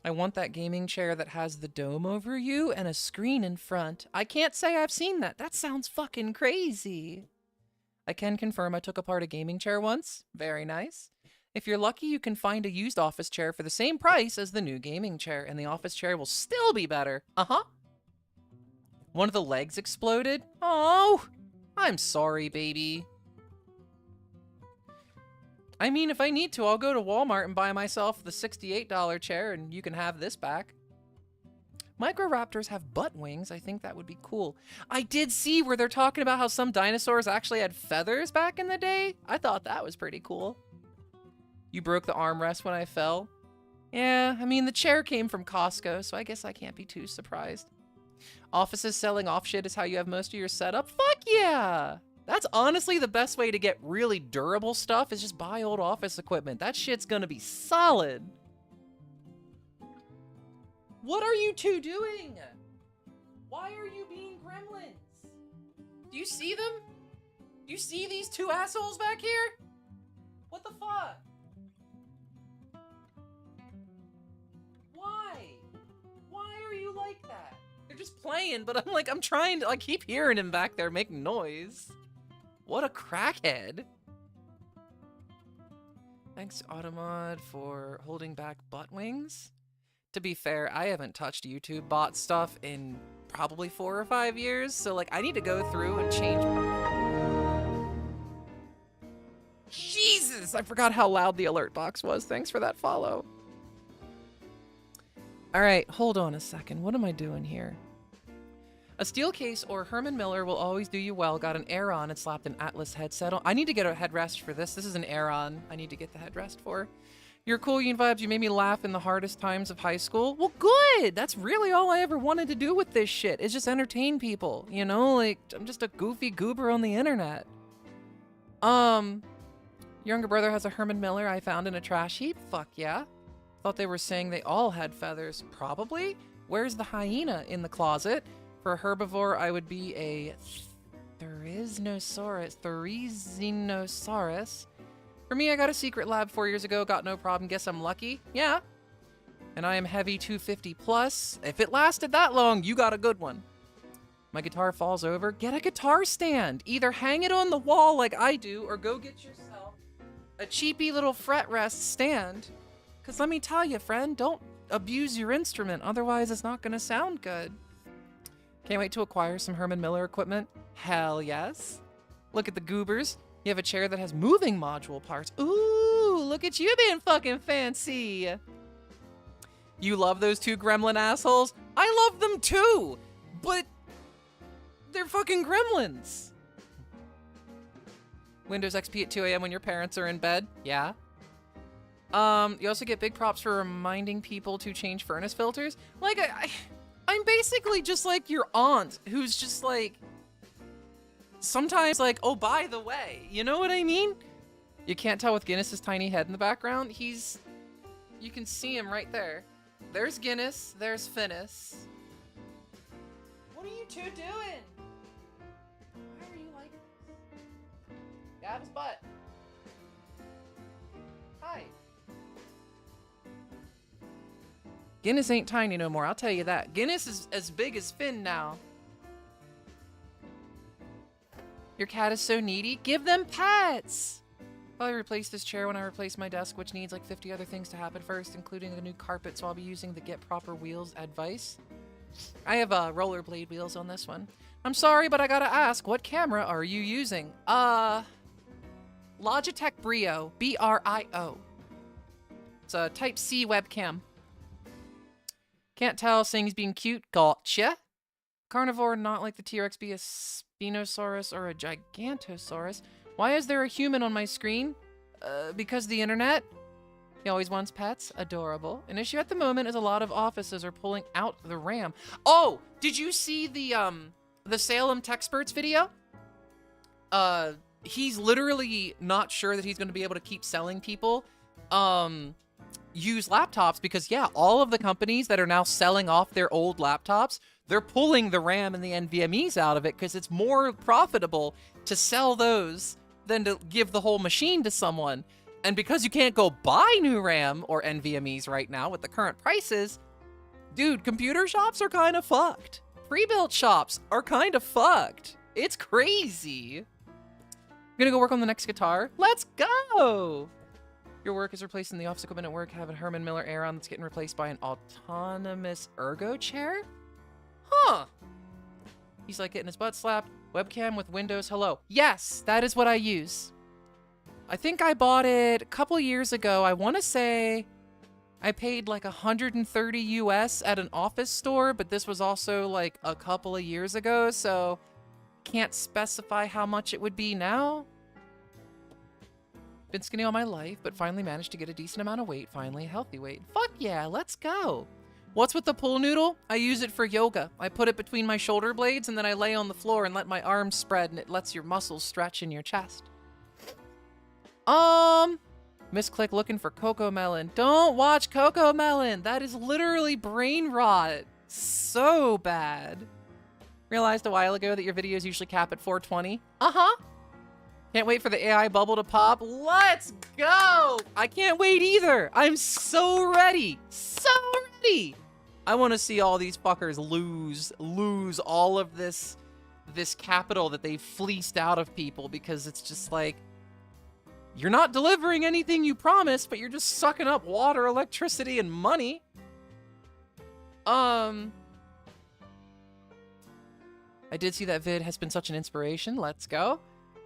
I want that gaming chair that has the dome over you and a screen in front. I can't say I've seen that. That sounds fucking crazy. I can confirm I took apart a gaming chair once. Very nice. If you're lucky, you can find a used office chair for the same price as the new gaming chair, and the office chair will still be better. Uh-huh. One of the legs exploded. Oh, I'm sorry, baby. I mean, if I need to, I'll go to Walmart and buy myself the $68 chair and you can have this back. Microraptors have butt wings. I think that would be cool. I did see where they're talking about how some dinosaurs actually had feathers back in the day. I thought that was pretty cool. You broke the armrest when I fell. Yeah, I mean, the chair came from Costco, so I guess I can't be too surprised. Offices selling off shit is how you have most of your setup? Fuck yeah! That's honestly the best way to get really durable stuff is just buy old office equipment. That shit's gonna be solid. What are you two doing? Why are you being gremlins? Do you see them? Do you see these two assholes back here? What the fuck? Why? Why are you like that? They're just playing, but I'm trying to, I keep hearing him back there making noise. What a crackhead. Thanks, Automod, for holding back butt wings. To be fair, I haven't touched YouTube bot stuff in probably 4 or 5 years, so like I need to go through and change. Jesus, I forgot how loud the alert box was. Thanks for that follow. All right, hold on a second. What am I doing here? A steel case or Herman Miller will always do you well. Got an Aeron and slapped an Atlas headset on. I need to get a headrest for this. This is an Aeron I need to get the headrest for. You're cool, YeenVibes. You made me laugh in the hardest times of high school. Well, good. That's really all I ever wanted to do with this shit, is just entertain people. You know, like, I'm just a goofy goober on the internet. Younger brother has a Herman Miller I found in a trash heap. Fuck yeah. Thought they were saying they all had feathers. Probably. Where's the hyena in the closet? For a herbivore, I would be a Therizinosaurus. For me, I got a secret lab 4 years ago. Got no problem. Guess I'm lucky. Yeah. And I am heavy 250 plus. If it lasted that long, you got a good one. My guitar falls over. Get a guitar stand. Either hang it on the wall like I do, or go get yourself a cheapy little fret rest stand. Because let me tell you, friend, don't abuse your instrument. Otherwise, it's not going to sound good. Can't wait to acquire some Herman Miller equipment. Hell yes. Look at the goobers. You have a chair that has moving module parts. Ooh, look at you being fucking fancy. You love those two gremlin assholes? I love them too, but they're fucking gremlins. Windows XP at 2 a.m. when your parents are in bed. Yeah. You also get big props for reminding people to change furnace filters. Like, I'm basically just like your aunt who's just like, sometimes like, oh, by the way, you know what I mean? You can't tell with Guinness's tiny head in the background. You can see him right there. There's Guinness, there's Finnis. What are you two doing? Why are you like this? Gab's butt. Hi. Guinness ain't tiny no more, I'll tell you that. Guinness is as big as Finn now. Your cat is so needy. Give them pets! Probably replace this chair when I replace my desk, which needs like 50 other things to happen first, including the new carpet, so I'll be using the Get Proper Wheels advice. I have rollerblade wheels on this one. I'm sorry, but I gotta ask, what camera are you using? Logitech Brio. B-R-I-O. It's a Type-C webcam. Can't tell, saying he's being cute. Gotcha. Carnivore, not like the T-Rex, be a Spinosaurus or a Gigantosaurus. Why is there a human on my screen? Because the internet? He always wants pets. Adorable. An issue at the moment is a lot of offices are pulling out the RAM. Oh, did you see the Salem Techsperts video? He's literally not sure that he's going to be able to keep selling people used laptops because, yeah, all of the companies that are now selling off their old laptops, they're pulling the RAM and the NVMEs out of it because it's more profitable to sell those than to give the whole machine to someone. And because you can't go buy new RAM or NVMEs right now with the current prices, dude, computer shops are kind of fucked. Pre-built shops are kind of fucked. It's crazy. I'm gonna go work on the next guitar. Let's go! Your work is replacing the office equipment at work. Have a Herman Miller Aeron that's getting replaced by an autonomous ergo chair? Huh. He's like getting his butt slapped. Webcam with Windows Hello. Yes, that is what I use. I think I bought it a couple years ago. I want to say I paid like 130 US at an office store, but this was also like a couple of years ago, so can't specify how much it would be now. Been skinny all my life, but finally managed to get a decent amount of weight. Finally, a healthy weight. Fuck yeah, let's go. What's with the pool noodle? I use it for yoga. I put it between my shoulder blades and then I lay on the floor and let my arms spread and it lets your muscles stretch in your chest. Misclick looking for Coco Melon. Don't watch Coco Melon. That is literally brain rot. So bad. Realized a while ago that your videos usually cap at 420. Uh-huh. Can't wait for the AI bubble to pop. Let's go! I can't wait either. I'm so ready. So ready. I want to see all these fuckers lose all of this capital that they fleeced out of people, because it's just like, you're not delivering anything you promised, but you're just sucking up water, electricity, and money. I did see that vid has been such an inspiration. Let's go.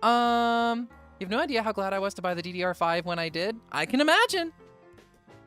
You have no idea how glad I was to buy the DDR5 when I did. I can imagine.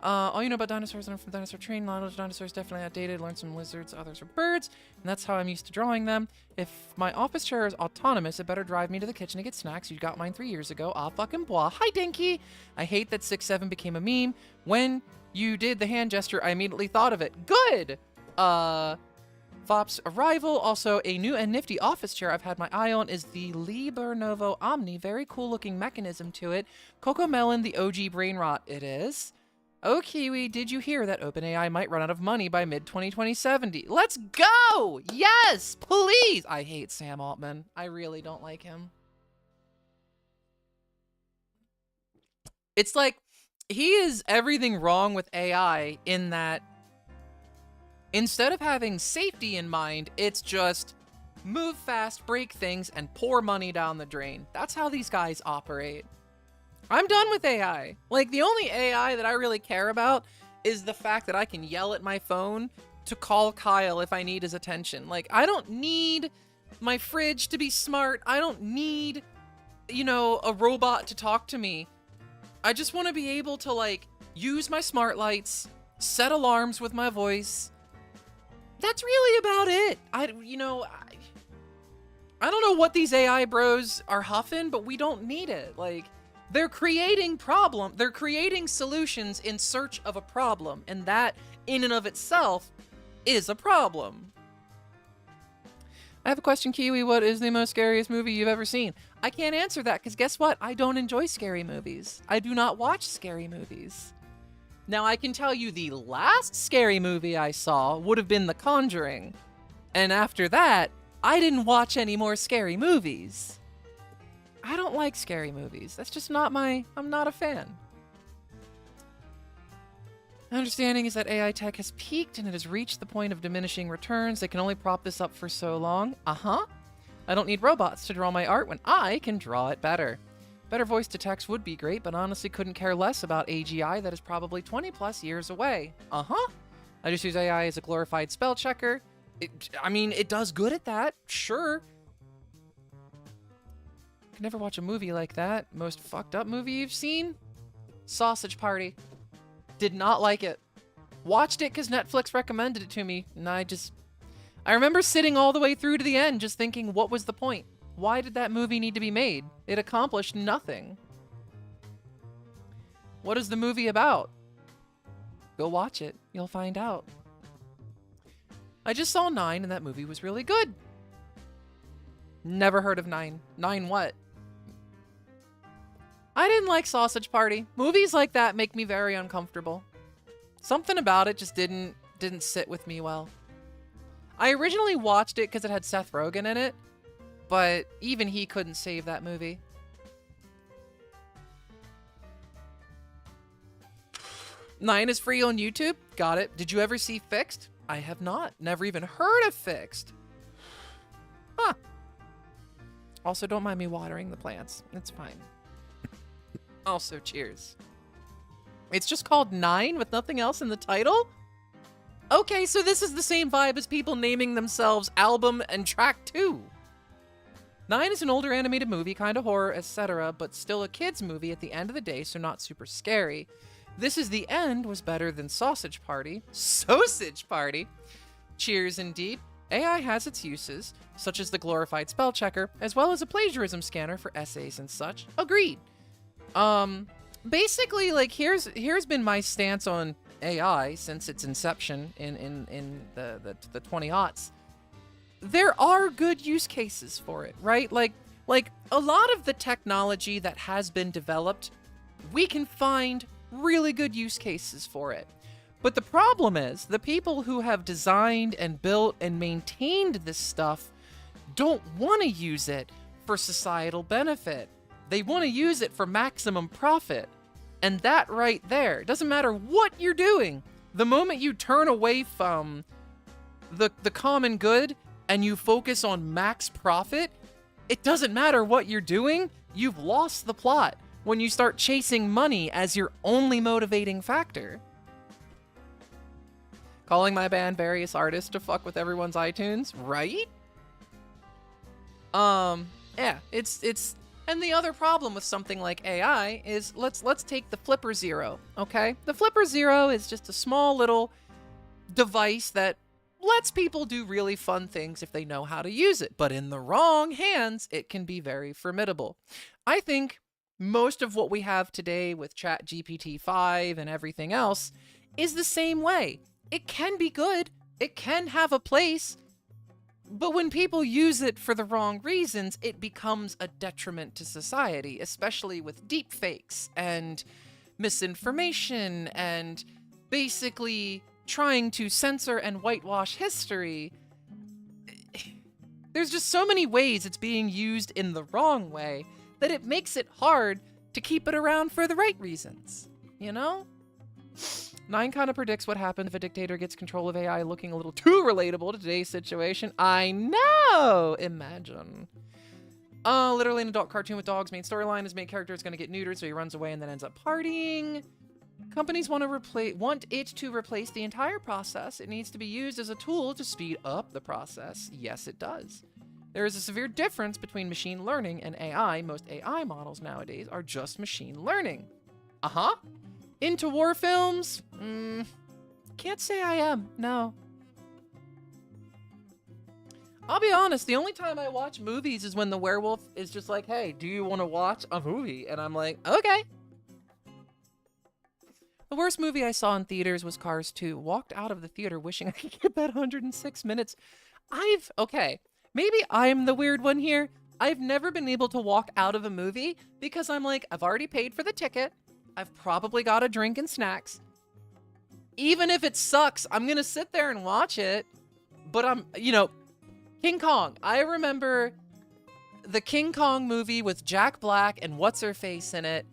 All you know about dinosaurs are from Dinosaur Train. A lot of dinosaurs definitely outdated. Learned some lizards, others are birds. And that's how I'm used to drawing them. If my office chair is autonomous, it better drive me to the kitchen to get snacks. You got mine 3 years ago. Ah, fucking blah. Hi, Dinky. I hate that 6'7" became a meme. When you did the hand gesture, I immediately thought of it. Good! Fop's arrival. Also, a new and nifty office chair I've had my eye on is the Libernovo Omni. Very cool looking mechanism to it. Coco Melon, the OG brain rot. It is. Oh, Kiwi, did you hear that OpenAI might run out of money by mid-2070? Let's go! Yes, please! I hate Sam Altman. I really don't like him. It's like, he is everything wrong with AI in that instead of having safety in mind, it's just move fast, break things, and pour money down the drain. That's how these guys operate. I'm done with AI. Like, the only AI that I really care about is the fact that I can yell at my phone to call Kyle if I need his attention. Like, I don't need my fridge to be smart. I don't need, you know, a robot to talk to me. I just want to be able to, like, use my smart lights, set alarms with my voice. That's really about it. I don't know what these AI bros are huffing, but we don't need it. Like, they're creating solutions in search of a problem, and that, in and of itself, is a problem. I have a question, Kiwi. What is the most scariest movie you've ever seen? I can't answer that, because guess what? I don't enjoy scary movies. I do not watch scary movies. Now, I can tell you the last scary movie I saw would have been The Conjuring. And after that, I didn't watch any more scary movies. I don't like scary movies. That's just not I'm not a fan. My understanding is that AI tech has peaked and it has reached the point of diminishing returns. They can only prop this up for so long. Uh-huh. I don't need robots to draw my art when I can draw it better. Better voice to text would be great, but honestly couldn't care less about AGI that is probably 20 plus years away. Uh-huh. I just use AI as a glorified spell checker. I mean, it does good at that, sure. Can never watch a movie like that. Most fucked up movie you've seen? Sausage Party. Did not like it. Watched it because Netflix recommended it to me, and I remember sitting all the way through to the end just thinking, what was the point? Why did that movie need to be made? It accomplished nothing. What is the movie about? Go watch it. You'll find out. I just saw 9 and that movie was really good. Never heard of 9. 9 what? I didn't like Sausage Party. Movies like that make me very uncomfortable. Something about it just didn't sit with me well. I originally watched it because it had Seth Rogen in it, but even he couldn't save that movie. Nine is free on YouTube. Got it. Did you ever see Fixed? I have not. Never even heard of Fixed. Huh. Also, don't mind me watering the plants. It's fine. Also, cheers. It's just called 9 with nothing else in the title? Okay, so this is the same vibe as people naming themselves Album and Track 2. 9 is an older animated movie, kind of horror, etc., but still a kid's movie at the end of the day, so not super scary. This is the End was better than Sausage Party. Sausage Party? Cheers indeed. AI has its uses, such as the glorified spell checker, as well as a plagiarism scanner for essays and such. Agreed. Basically, like, here's been my stance on AI since its inception in the 20-aughts. There are good use cases for it, right? Like a lot of the technology that has been developed, we can find really good use cases for it. But the problem is, the people who have designed and built and maintained this stuff don't want to use it for societal benefit. They want to use it for maximum profit. And that right there, doesn't matter what you're doing, the moment you turn away from the common good and you focus on max profit, it doesn't matter what you're doing, you've lost the plot when you start chasing money as your only motivating factor. Calling my band various artists to fuck with everyone's iTunes, right? Yeah, it's and the other problem with something like AI is let's take the Flipper Zero, okay? The Flipper Zero is just a small little device that lets people do really fun things if they know how to use it, but in the wrong hands, it can be very formidable. I think most of what we have today with ChatGPT-5 and everything else is the same way. It can be good, it can have a place, but when people use it for the wrong reasons, it becomes a detriment to society, especially with deepfakes and misinformation and basically trying to censor and whitewash history. There's just so many ways it's being used in the wrong way that it makes it hard to keep it around for the right reasons, you know? 9 kind of predicts what happens if a dictator gets control of AI, looking a little too relatable to today's situation. I know! Imagine. Literally an adult cartoon with dogs. Main storyline is main character is going to get neutered, so he runs away and then ends up partying. Companies want it to replace the entire process. It needs to be used as a tool to speed up the process. Yes, it does. There is a severe difference between machine learning and AI. Most AI models nowadays are just machine learning. Uh-huh. Into war films? Can't say I am, no. I'll be honest, the only time I watch movies is when the werewolf is just like, hey, do you want to watch a movie? And I'm like, okay. The worst movie I saw in theaters was Cars 2. Walked out of the theater wishing I could get that 106 minutes. Okay, maybe I'm the weird one here. I've never been able to walk out of a movie because I'm like, I've already paid for the ticket. I've probably got a drink and snacks. Even if it sucks, I'm going to sit there and watch it. But King Kong. I remember the King Kong movie with Jack Black and what's-her-face in it.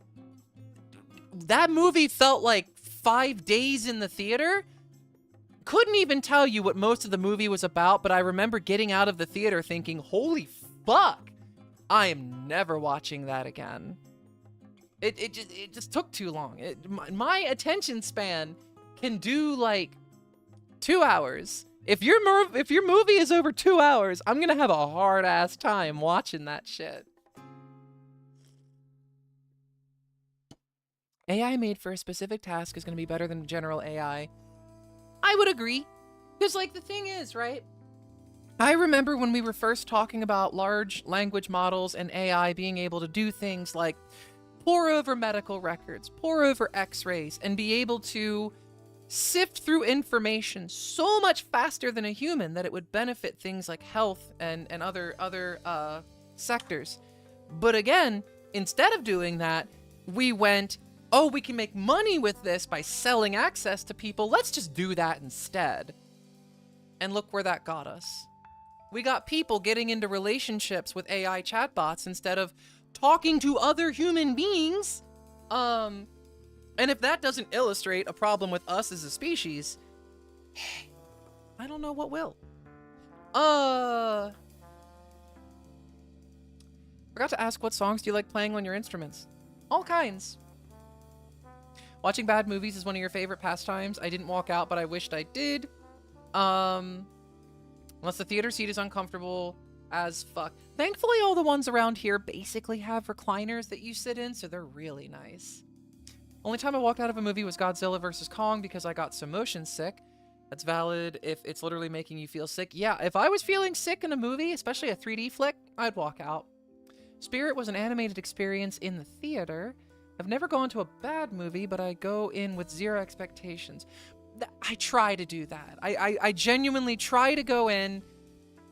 That movie felt like 5 days in the theater. Couldn't even tell you what most of the movie was about, but I remember getting out of the theater thinking, holy fuck, I am never watching that again. It just took too long. My attention span can do like 2 hours. If your movie is over 2 hours, I'm gonna have a hard ass time watching that shit. AI made for a specific task is gonna be better than general AI. I would agree. Because like the thing is, right? I remember when we were first talking about large language models and AI being able to do things like pore over medical records, pore over x-rays, and be able to sift through information so much faster than a human that it would benefit things like health and other sectors. But again, instead of doing that, we went, oh, we can make money with this by selling access to people. Let's just do that instead. And look where that got us. We got people getting into relationships with AI chatbots instead of talking to other human beings. And if that doesn't illustrate a problem with us as a species, I don't know what will. Forgot to ask, what songs do you like playing on your instruments? All kinds. Watching bad movies is one of your favorite pastimes. I didn't walk out, but I wished I did. Unless the theater seat is uncomfortable as fuck. Thankfully, all the ones around here basically have recliners that you sit in, so they're really nice. Only time I walked out of a movie was Godzilla vs. Kong because I got so motion sick. That's valid if it's literally making you feel sick. Yeah, if I was feeling sick in a movie, especially a 3D flick, I'd walk out. Spirit was an animated experience in the theater. I've never gone to a bad movie, but I go in with zero expectations. I try to do that. I genuinely try to go in,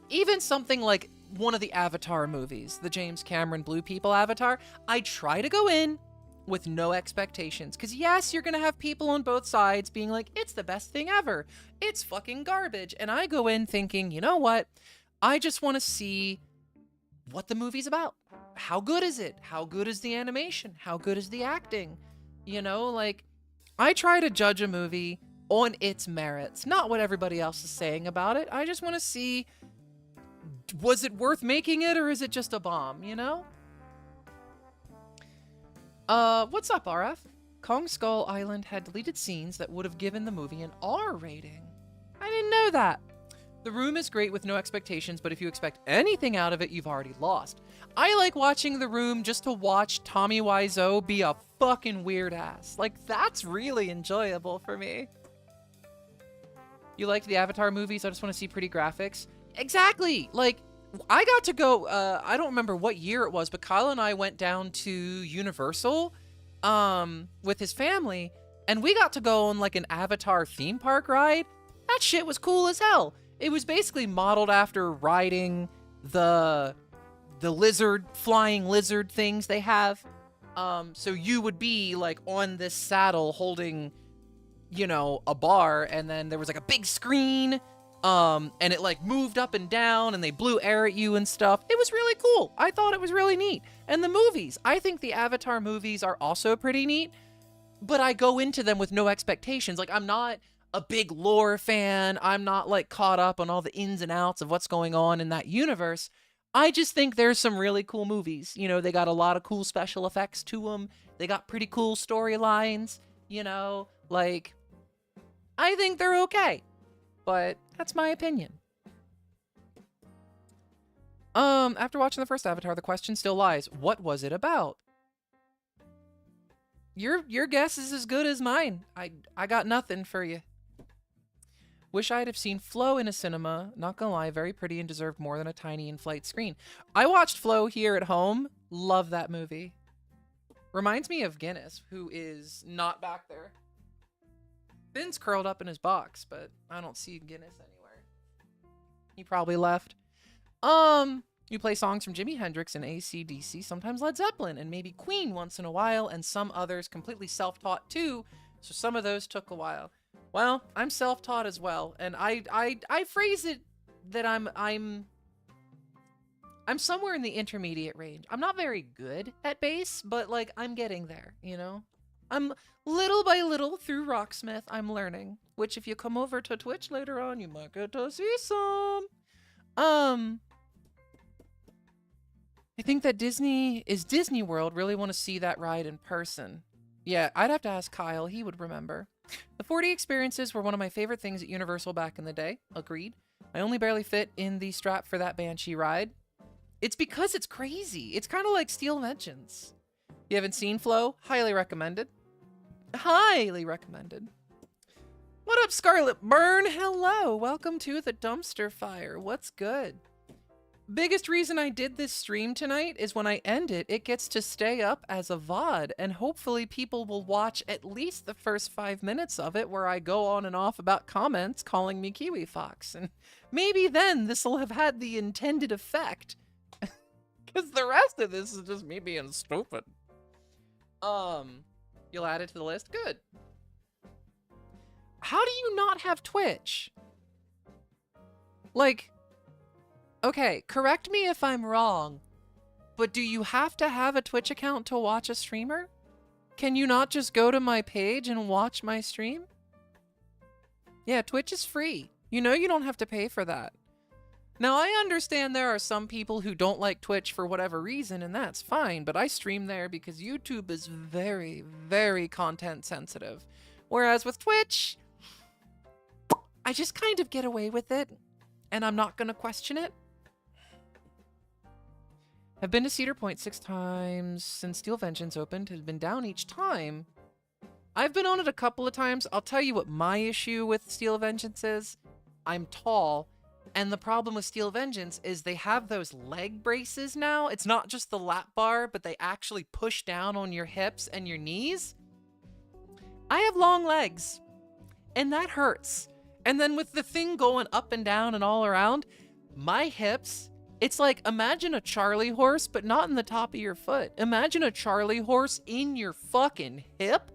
even something like one of the Avatar movies, the James Cameron Blue People Avatar, I try to go in with no expectations. Because yes, you're going to have people on both sides being like, it's the best thing ever. It's fucking garbage. And I go in thinking, you know what? I just want to see what the movie's about. How good is it? How good is the animation? How good is the acting? You know, like, I try to judge a movie on its merits, not what everybody else is saying about it. I just want to see, was it worth making it, or is it just a bomb, you know? What's up, RF? Kong Skull Island had deleted scenes that would have given the movie an R rating. I didn't know that. The Room is great with no expectations, but if you expect anything out of it, you've already lost. I like watching The Room just to watch Tommy Wiseau be a fucking weird ass. Like, that's really enjoyable for me. You liked the Avatar movies? I just want to see pretty graphics. Exactly! Like, I got to go, I don't remember what year it was, but Kyle and I went down to Universal with his family, and we got to go on, like, an Avatar theme park ride. That shit was cool as hell. It was basically modeled after riding the lizard, flying lizard things they have. So you would be, like, on this saddle holding, you know, a bar, and then there was, like, a big screen, and it, like, moved up and down, and they blew air at you and stuff. It was really cool. I thought it was really neat. And the movies. I think the Avatar movies are also pretty neat, but I go into them with no expectations. Like, I'm not a big lore fan. I'm not, like, caught up on all the ins and outs of what's going on in that universe. I just think there's some really cool movies. You know, they got a lot of cool special effects to them. They got pretty cool storylines, you know, like, I think they're okay, but that's my opinion. After watching the first Avatar, the question still lies. What was it about? Your guess is as good as mine. I got nothing for you. Wish I'd have seen Flow in a cinema. Not gonna lie, very pretty and deserved more than a tiny in-flight screen. I watched Flow here at home. Love that movie. Reminds me of Guinness, who is not back there. Ben's curled up in his box, but I don't see Guinness anywhere. He probably left. You play songs from Jimi Hendrix and AC/DC, sometimes Led Zeppelin, and maybe Queen once in a while, and some others completely self-taught too, so some of those took a while. Well, I'm self-taught as well, and I phrase it that I'm somewhere in the intermediate range. I'm not very good at bass, but, like, I'm getting there, you know? I'm little by little through Rocksmith, I'm learning, which if you come over to Twitch later on, you might get to see some. I think that Disney World. Really want to see that ride in person. Yeah, I'd have to ask Kyle. He would remember. The 4D experiences were one of my favorite things at Universal back in the day. Agreed. I only barely fit in the strap for that Banshee ride. It's because it's crazy. It's kind of like Steel Vengeance. If you haven't seen Flow, highly recommended. Highly recommended. What up, Scarlet Burn? Hello. Welcome to the dumpster fire. What's good? Biggest reason I did this stream tonight is when I end it, it gets to stay up as a VOD, and hopefully people will watch at least the first 5 minutes of it where I go on and off about comments calling me Kiwi Fox, and maybe then this will have had the intended effect. Because the rest of this is just me being stupid. You'll add it to the list? Good. How do you not have Twitch? Like, okay, correct me if I'm wrong, but do you have to have a Twitch account to watch a streamer? Can you not just go to my page and watch my stream? Yeah, Twitch is free. You know you don't have to pay for that. Now, I understand there are some people who don't like Twitch for whatever reason, and that's fine, but I stream there because YouTube is very, very content sensitive. Whereas with Twitch, I just kind of get away with it, and I'm not going to question it. I've been to Cedar Point 6 times since Steel Vengeance opened. Has been down each time. I've been on it a couple of times. I'll tell you what my issue with Steel Vengeance is. I'm tall, and the problem with Steel Vengeance is they have those leg braces now. It's not just the lap bar, but they actually push down on your hips and your knees. I have long legs, and that hurts. And then with the thing going up and down and all around, my hips, it's like, imagine a Charlie horse, but not in the top of your foot. Imagine a Charlie horse in your fucking hip.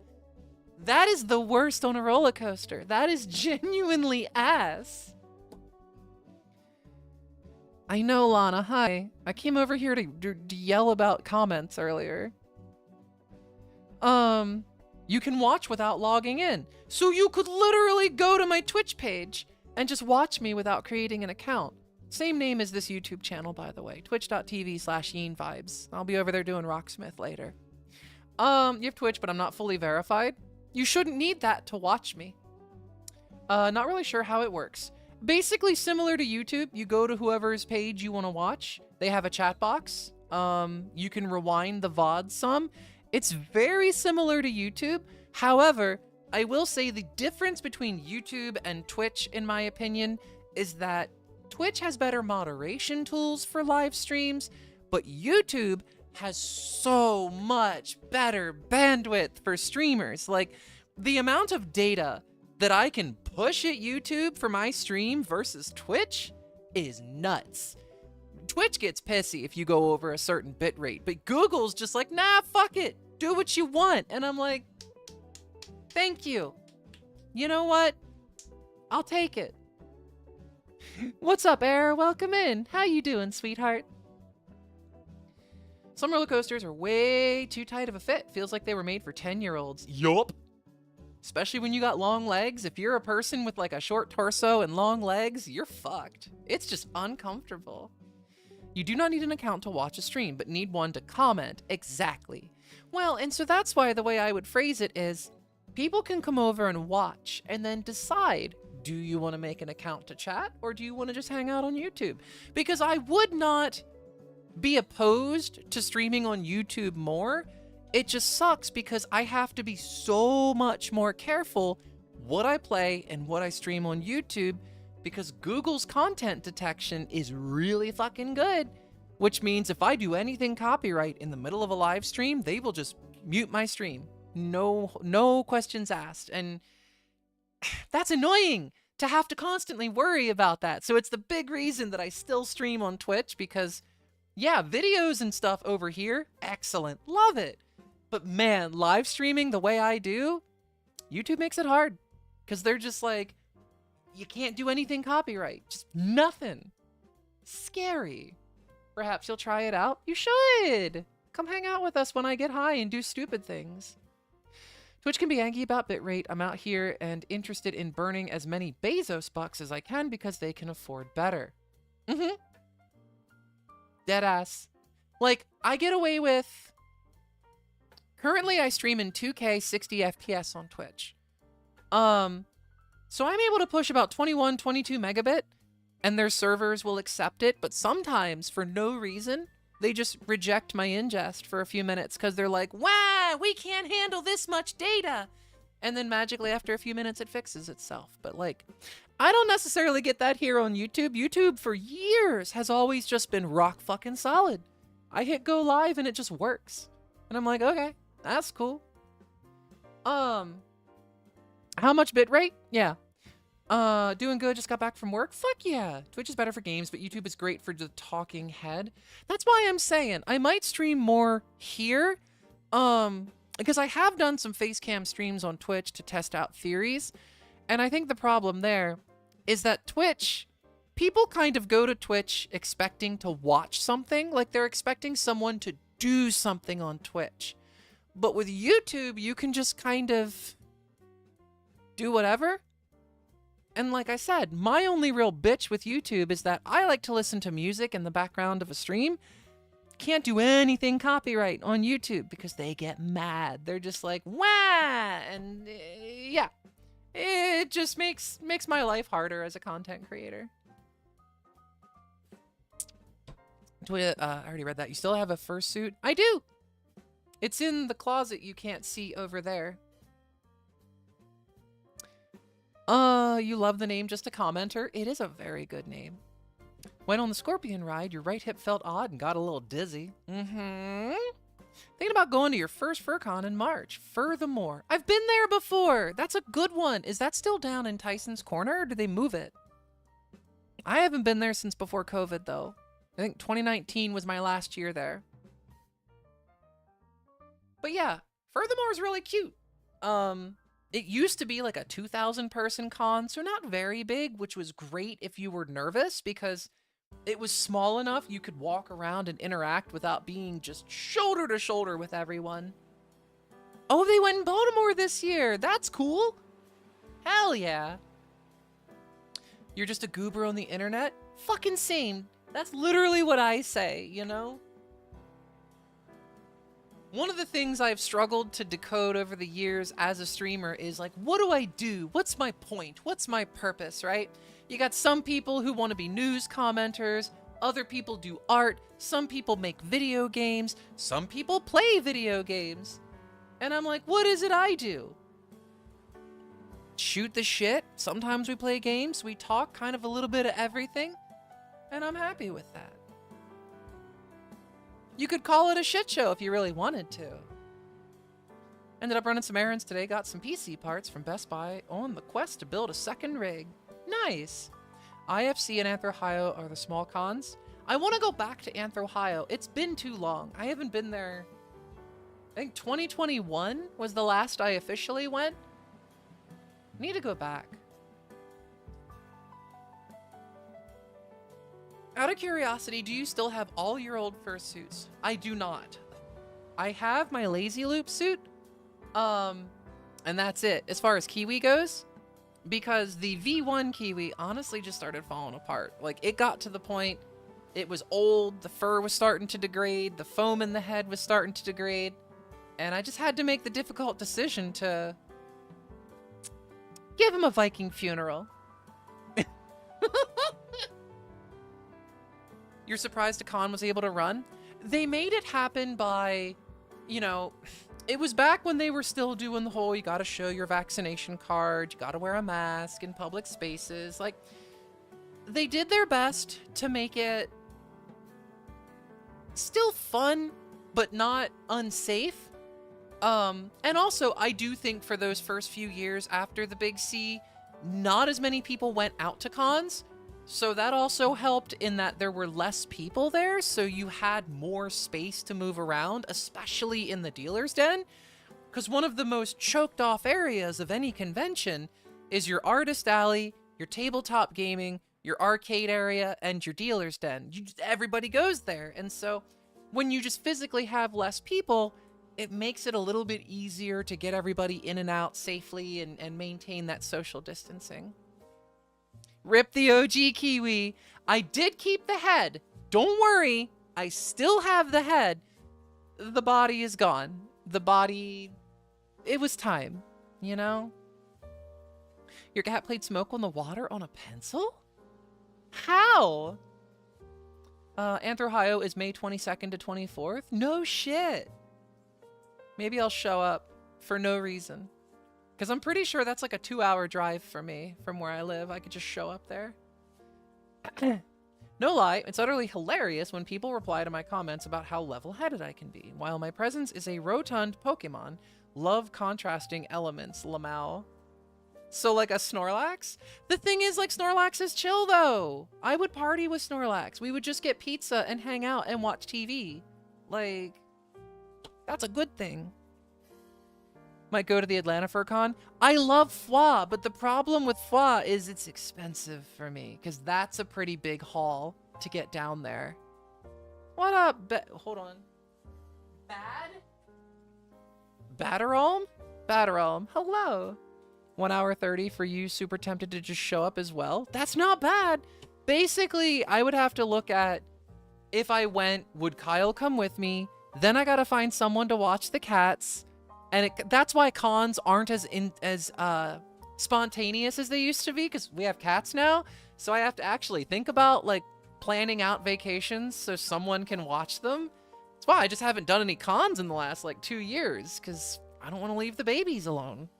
That is the worst on a roller coaster. That is genuinely ass. I know, Lana. Hi. I came over here to yell about comments earlier. You can watch without logging in. So you could literally go to my Twitch page and just watch me without creating an account. Same name as this YouTube channel, by the way. Twitch.tv/YeenVibes. I'll be over there doing Rocksmith later. You have Twitch, but I'm not fully verified. You shouldn't need that to watch me. Not really sure how it works. Basically similar to YouTube, you go to whoever's page you want to watch. They have a chat box. You can rewind the VOD some. It's very similar to YouTube. However, I will say the difference between YouTube and Twitch, in my opinion, is that Twitch has better moderation tools for live streams, but YouTube has so much better bandwidth for streamers. Like, the amount of data that I can push at YouTube for my stream versus Twitch is nuts. Twitch gets pissy if you go over a certain bitrate, but Google's just like, nah, fuck it. Do what you want. And I'm like, thank you. You know what? I'll take it. What's up, Air? Welcome in. How you doing, sweetheart? Some roller coasters are way too tight of a fit. Feels like they were made for 10-year-olds. Yup. Especially when you got long legs. If you're a person with like a short torso and long legs, you're fucked. It's just uncomfortable. You do not need an account to watch a stream, but need one to comment. Exactly. Well, and so that's why the way I would phrase it is, people can come over and watch and then decide, do you want to make an account to chat or do you want to just hang out on YouTube? Because I would not be opposed to streaming on YouTube more. It just sucks because I have to be so much more careful what I play and what I stream on YouTube, because Google's content detection is really fucking good, which means if I do anything copyright in the middle of a live stream, they will just mute my stream. No questions asked. And that's annoying to have to constantly worry about that. So it's the big reason that I still stream on Twitch, because yeah, videos and stuff over here, excellent, love it. But man, live streaming the way I do, YouTube makes it hard, because they're just like, you can't do anything copyright, just nothing. Scary. Perhaps you'll try it out. You should. Come hang out with us when I get high and do stupid things. Twitch can be angry about bitrate. I'm out here and interested in burning as many Bezos bucks as I can because they can afford better. Mm-hmm. Deadass. Like, I get away with... Currently, I stream in 2K 60 FPS on Twitch. So I'm able to push about 21, 22 megabit, and their servers will accept it, but sometimes, for no reason, they just reject my ingest for a few minutes because they're like, wow, we can't handle this much data. And then magically, after a few minutes, it fixes itself. But like, I don't necessarily get that here on YouTube. YouTube for years has always just been rock fucking solid. I hit go live and it just works. And I'm like, okay, that's cool. How much bitrate? Yeah. Doing good, just got back from work? Fuck yeah. Twitch is better for games, but YouTube is great for the talking head. That's why I'm saying I might stream more here. Because I have done some face cam streams on Twitch to test out theories. And I think the problem there is that Twitch, people kind of go to Twitch expecting to watch something. Like they're expecting someone to do something on Twitch. But with YouTube, you can just kind of do whatever. And like I said, my only real bitch with YouTube is that I like to listen to music in the background of a stream. Can't do anything copyright on YouTube because they get mad. They're just like, wah! And yeah, it just makes my life harder as a content creator. I already read that. You still have a fursuit? I do! It's in the closet you can't see over there. You love the name Just a Commenter? It is a very good name. Went on the Scorpion ride, your right hip felt odd and got a little dizzy. Mm-hmm. Thinking about going to your first FurCon in March. Furthermore, I've been there before. That's a good one. Is that still down in Tyson's Corner or did they move it? I haven't been there since before COVID though. I think 2019 was my last year there. But yeah, Furthermore is really cute. It used to be like a 2,000 person con, so not very big, which was great if you were nervous because It was small enough you could walk around and interact without being just shoulder to shoulder with everyone. Oh, they went in Baltimore this year. That's cool. Hell yeah. You're just a goober on the internet? Fucking same. That's literally what I say, you know? One of the things I've struggled to decode over the years as a streamer is like, what do I do? What's my point? What's my purpose, right? You got some people who want to be news commenters, other people do art, some people make video games, some people play video games. And I'm like, what is it I do? Shoot the shit. Sometimes we play games, we talk kind of a little bit of everything, and I'm happy with that. You could call it a shit show if you really wanted to. Ended up running some errands today, got some PC parts from Best Buy on the quest to build a second rig. Nice. IFC and Anthro-Ohio are the small cons. I want to go back to Anthro-Ohio. It's been too long. I haven't been there. I think 2021 was the last I officially went. Need to go back. Out of curiosity, do you still have all your old fursuits? I do not. I have my Lazy Loop suit. And that's it as far as Kiwi goes. Because the V1 Kiwi honestly just started falling apart. Like, it got to the point, it was old, the fur was starting to degrade, the foam in the head was starting to degrade. And I just had to make the difficult decision to give him a Viking funeral. You're surprised a con was able to run? They made it happen by, you know, it was back when they were still doing the whole, you gotta show your vaccination card, you gotta wear a mask in public spaces. Like, they did their best to make it still fun, but not unsafe. And also, I do think for those first few years after the Big C, not as many people went out to cons. So that also helped in that there were less people there, so you had more space to move around, especially in the dealer's den. Because one of the most choked off areas of any convention is your artist alley, your tabletop gaming, your arcade area, and your dealer's den. Everybody goes there. And so when you just physically have less people, it makes it a little bit easier to get everybody in and out safely and maintain that social distancing. Rip the OG Kiwi. I did keep the head. Don't worry. I still have the head. The body is gone. The body... It was time, you know? Your cat played smoke on the water on a pencil? How? Anthro-Ohio is May 22nd to 24th? No shit. Maybe I'll show up for no reason. Because I'm pretty sure that's like a 2-hour drive for me from where I live. I could just show up there. No lie, it's utterly hilarious when people reply to my comments about how level-headed I can be. While my presence is a rotund Pokemon, love contrasting elements, Lamau. So like a Snorlax? The thing is, like, Snorlax is chill though. I would party with Snorlax. We would just get pizza and hang out and watch TV. Like, that's a good thing. Might go to the Atlanta Fur Con. I love Foie, but the problem with Foie is it's expensive for me, because that's a pretty big haul to get down there. What up? Hold on. Batterolm? Batterolm, hello. 1 hour 30 for you, super tempted to just show up as well. That's not bad. Basically, I would have to look at, if I went, would Kyle come with me? Then I gotta find someone to watch the cats. And that's why cons aren't as spontaneous as they used to be, because we have cats now. So I have to actually think about, like, planning out vacations so someone can watch them. That's why I just haven't done any cons in the last, like, 2 years, because I don't want to leave the babies alone.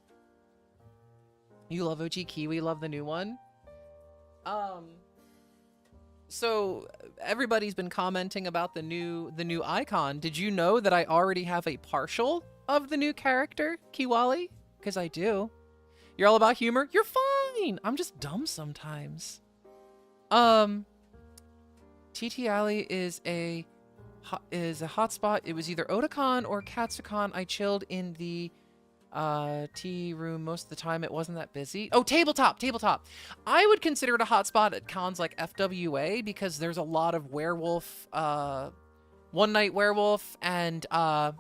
You love OG Kiwi, love the new one. So everybody's been commenting about the new icon. Did you know that I already have a partial of the new character, Kiwali? Because I do. You're all about humor? You're fine! I'm just dumb sometimes. TT Alley is a hotspot. It was either Otakon or Katsucon. I chilled in the Tea room, most of the time it wasn't that busy. Oh, tabletop, tabletop. I would consider it a hotspot at cons like FWA because there's a lot of werewolf, One Night Werewolf, and I'm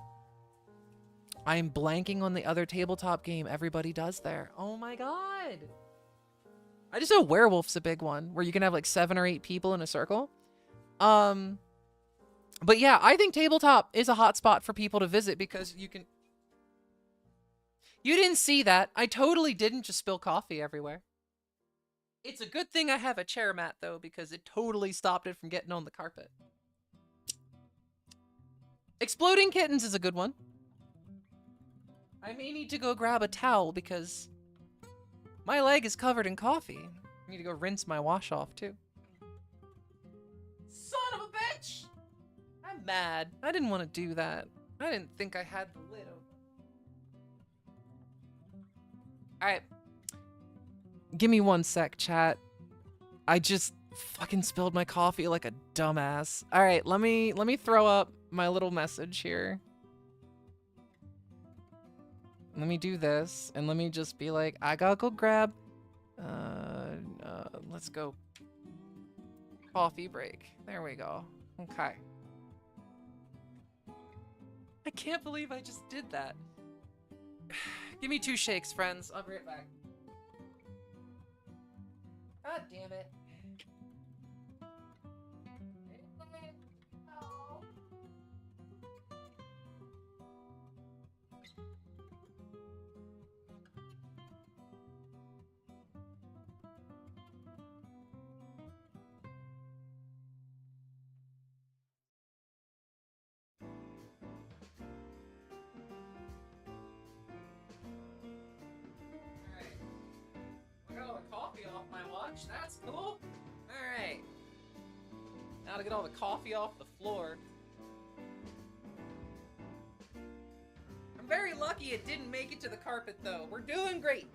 blanking on the other tabletop game everybody does there. Oh my god. I just know Werewolf's a big one where you can have like 7 or 8 people in a circle. But yeah, I think tabletop is a hotspot for people to visit because you can... You didn't see that. I totally didn't just spill coffee everywhere. It's a good thing I have a chair mat, though, because it totally stopped it from getting on the carpet. Exploding kittens is a good one. I may need to go grab a towel because my leg is covered in coffee. I need to go rinse my wash off, too. Son of a bitch! I'm mad. I didn't want to do that. I didn't think I had the lid open. Alright. Give me 1 sec, chat. I just fucking spilled my coffee like a dumbass. Alright, let me throw up my little message here. Let me do this, and let me just be like, I gotta go grab... let's go. Coffee break. There we go. Okay. I can't believe I just did that. Give me 2 shakes, friends. I'll be right back. God damn it. That's cool. Alright. Now to get all the coffee off the floor. I'm very lucky it didn't make it to the carpet, though. We're doing great.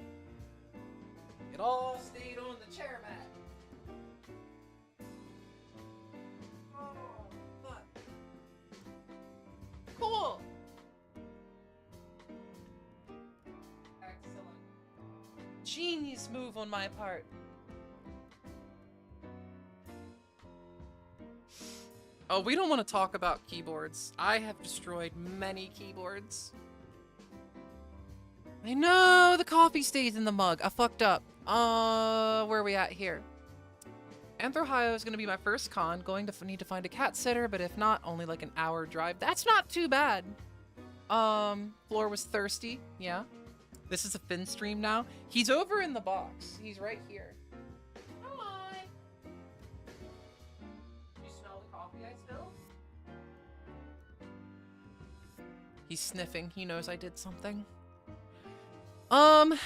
It all stayed on the chair mat. Oh, fuck. Cool. Excellent. Genius move on my part. Oh, we don't want to talk about keyboards. I have destroyed many keyboards. I know the coffee stays in the mug. I fucked up. Where are we at here? Anthrohio is going to be my first con. Going to need to find a cat sitter, but if not, only like an hour drive. That's not too bad. Floor was thirsty. Yeah. This is a Finn stream now. He's over in the box. He's right here. He's sniffing. He knows I did something. Cleanup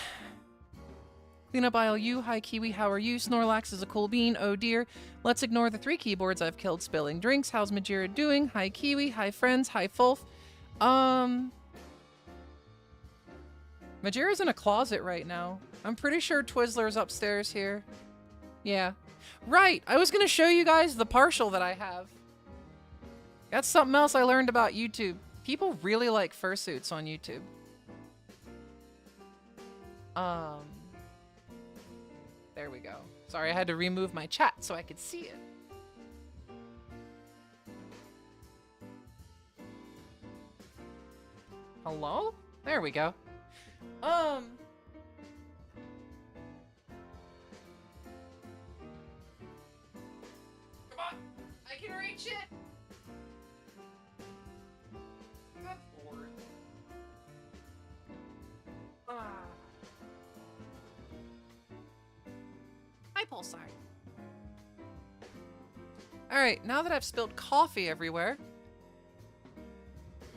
aisle you. Hi, Kiwi. How are you? Snorlax is a cool bean. Oh, dear. Let's ignore the 3 keyboards I've killed spilling drinks. How's Majira doing? Hi, Kiwi. Hi, friends. Hi, Fulf. Majira's in a closet right now. I'm pretty sure Twizzler's upstairs here. Yeah. Right. I was going to show you guys the partial that I have. That's something else I learned about YouTube. People really like fursuits on YouTube. There we go. Sorry, I had to remove my chat so I could see it. Hello? There we go. Come on! I can reach it! Hi, Pulsar. Alright, now that I've spilled coffee everywhere.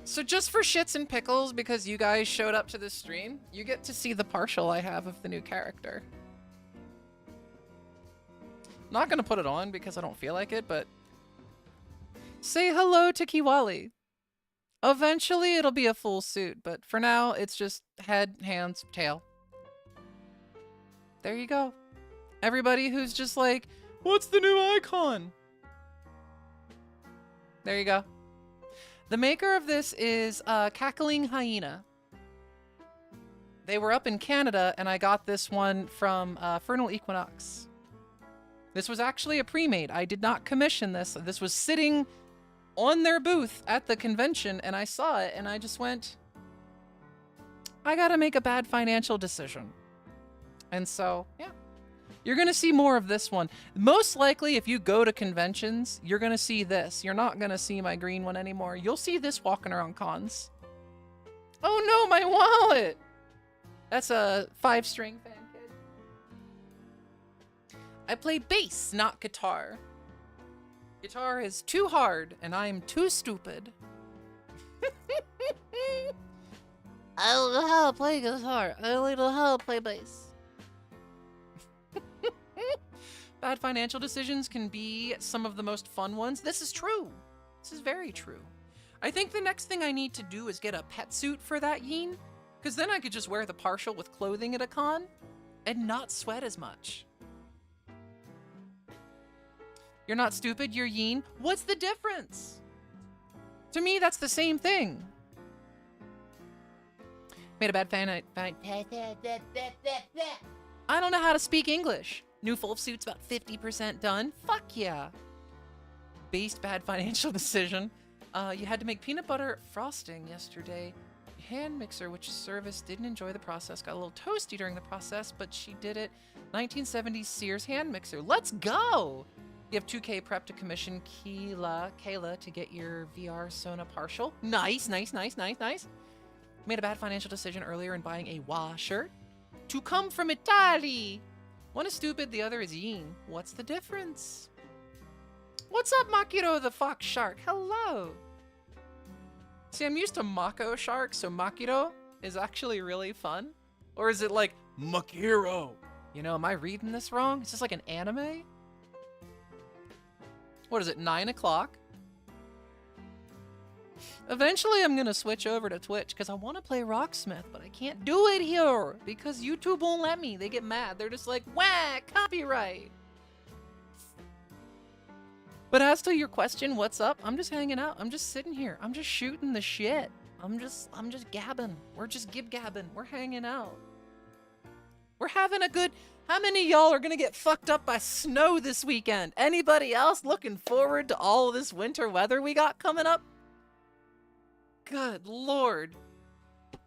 So just for shits and pickles, because you guys showed up to this stream, you get to see the partial I have of the new character. Not gonna put it on because I don't feel like it, but... Say hello to Kiwali. Eventually it'll be a full suit, but for now it's just head, hands, tail. There you go. Everybody who's just like, what's the new icon? There you go. The maker of this is Cackling Hyena. They were up in Canada, and I got this one from Fernal Equinox. This was actually a pre-made. I did not commission this. This was sitting on their booth at the convention, and I saw it, and I just went, I gotta make a bad financial decision. And so, yeah. You're gonna see more of this one. Most likely, if you go to conventions, you're gonna see this. You're not gonna see my green one anymore. You'll see this walking around cons. Oh no, my wallet! That's a 5-string fan kid. I play bass, not guitar. Guitar is too hard, and I'm too stupid. I don't know how to play guitar. I only know how to play bass. Bad financial decisions can be some of the most fun ones. This is true. This is very true. I think the next thing I need to do is get a pet suit for that Yeen, because then I could just wear the partial with clothing at a con and not sweat as much. You're not stupid, you're Yeen. What's the difference? To me, that's the same thing. Made a bad I don't know how to speak English. New full suit's about 50% done. Fuck yeah. Based bad financial decision. You had to make peanut butter frosting yesterday. Hand mixer, which service didn't enjoy the process, got a little toasty during the process, but she did it. 1970s Sears hand mixer. Let's go! You have 2K prep to commission Kayla to get your VR Sona partial. Nice, nice, nice, nice, nice. Made a bad financial decision earlier in buying a washer to come from Italy. One is stupid, the other is Yeen. What's the difference? What's up, Makiro the Fox Shark? Hello. See, I'm used to Mako Shark, so Makiro is actually really fun. Or is it like Makiro? You know, am I reading this wrong? Is this like an anime? What is it, 9 o'clock? Eventually, I'm gonna switch over to Twitch because I want to play Rocksmith, but I can't do it here because YouTube won't let me. They get mad. They're just like, whack, copyright. But as to your question, what's up? I'm just hanging out. I'm just sitting here. I'm just shooting the shit. I'm just gabbing. We're just gib-gabbing. We're hanging out. We're having a good... How many of y'all are gonna get fucked up by snow this weekend? Anybody else looking forward to all of this winter weather we got coming up? Good Lord.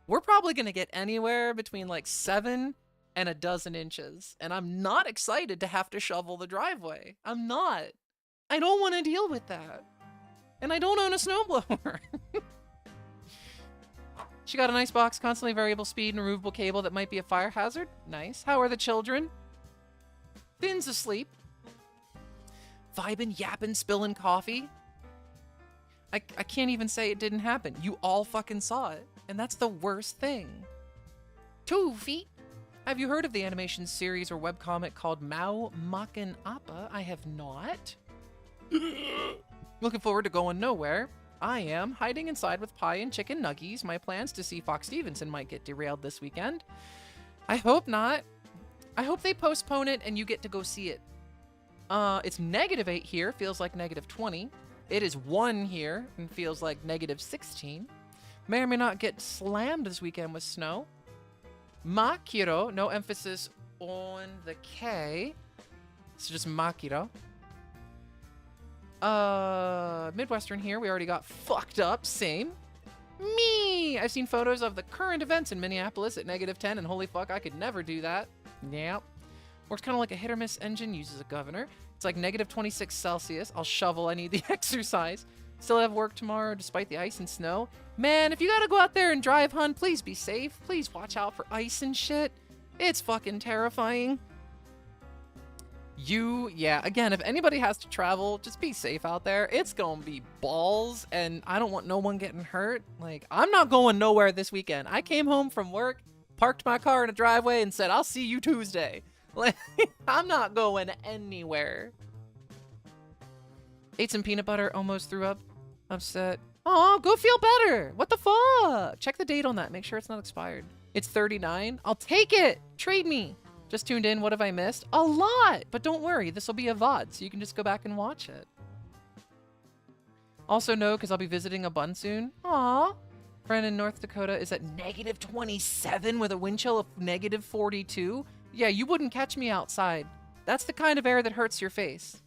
We're probably gonna get anywhere between like 7 and a dozen inches. And I'm not excited to have to shovel the driveway. I'm not. I don't want to deal with that. And I don't own a snowblower. She got a nice box, constantly variable speed, and a removable cable that might be a fire hazard. Nice. How are the children? Finn's asleep. Vibin', yappin', spillin' coffee. I can't even say it didn't happen. You all fucking saw it. And that's the worst thing. 2 feet. Have you heard of the animation series or webcomic called Mao Makin Appa? I have not. Looking forward to going nowhere. I am hiding inside with pie and chicken nuggies. My plans to see Fox Stevenson might get derailed this weekend. I hope not. I hope they postpone it and you get to go see it. It's -8 here. Feels like -20. It is 1 here and feels like -16. May or may not get slammed this weekend with snow. Makiro. No emphasis on the K. It's just Makiro. Midwestern here. We already got fucked up. Same. Me! I've seen photos of the current events in Minneapolis at -10, and holy fuck, I could never do that. Yep. Works kind of like a hit or miss engine, uses a governor. It's like -26 Celsius. I'll shovel. I need the exercise. Still have work tomorrow despite the ice and snow. Man, if you gotta go out there and drive, hun, please be safe. Please watch out for ice and shit. It's fucking terrifying. Yeah, again, if anybody has to travel, just be safe out there. It's gonna be balls, and I don't want no one getting hurt. Like, I'm not going nowhere this weekend. I came home from work, parked my car in a driveway, and said, I'll see you Tuesday. Like, I'm not going anywhere. Ate some peanut butter, almost threw up. Upset. Oh, go feel better. What the fuck? Check the date on that. Make sure it's not expired. It's 39. I'll take it. Trade me. Just tuned in. What have I missed? A lot. But don't worry. This will be a VOD, so you can just go back and watch it. Also, no, because I'll be visiting a bun soon. Aw. friend in North Dakota is at -27 with a wind chill of -42. Yeah, you wouldn't catch me outside. That's the kind of air that hurts your face.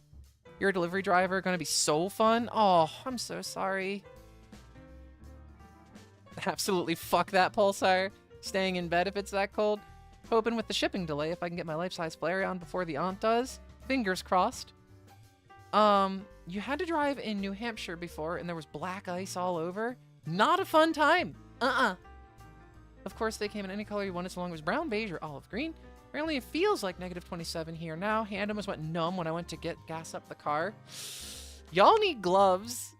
You're a delivery driver, gonna be so fun. Oh, I'm so sorry. Absolutely fuck that, Pulsar. Staying in bed if it's that cold. Hoping with the shipping delay if I can get my life-size Flareon before the aunt does. Fingers crossed. You had to drive in New Hampshire before and there was black ice all over. Not a fun time. Of course, they came in any color you wanted, so long as it was brown, beige, or olive green. Apparently, it feels like -27 here now. Hand almost went numb when I went to gas up the car. Y'all need gloves.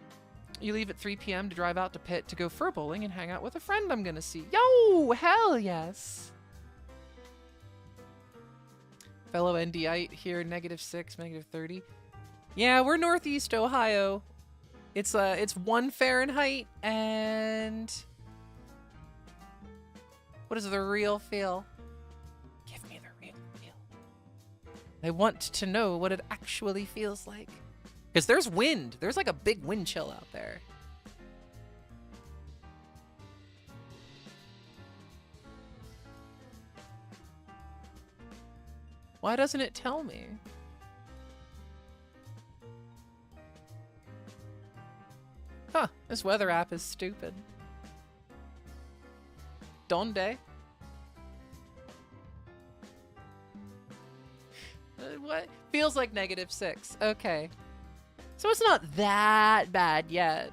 You leave at 3 p.m. to drive out to Pitt to go fur bowling and hang out with a friend I'm gonna see. Yo, hell yes. Fellow NDite here, -6, -30. Yeah, we're Northeast Ohio. It's 1 Fahrenheit and what is the real feel? Give me the real feel. I want to know what it actually feels like. Because there's wind. There's like a big wind chill out there. Why doesn't it tell me? Huh, this weather app is stupid. Donde? What? Feels like -6. Okay. So it's not that bad yet.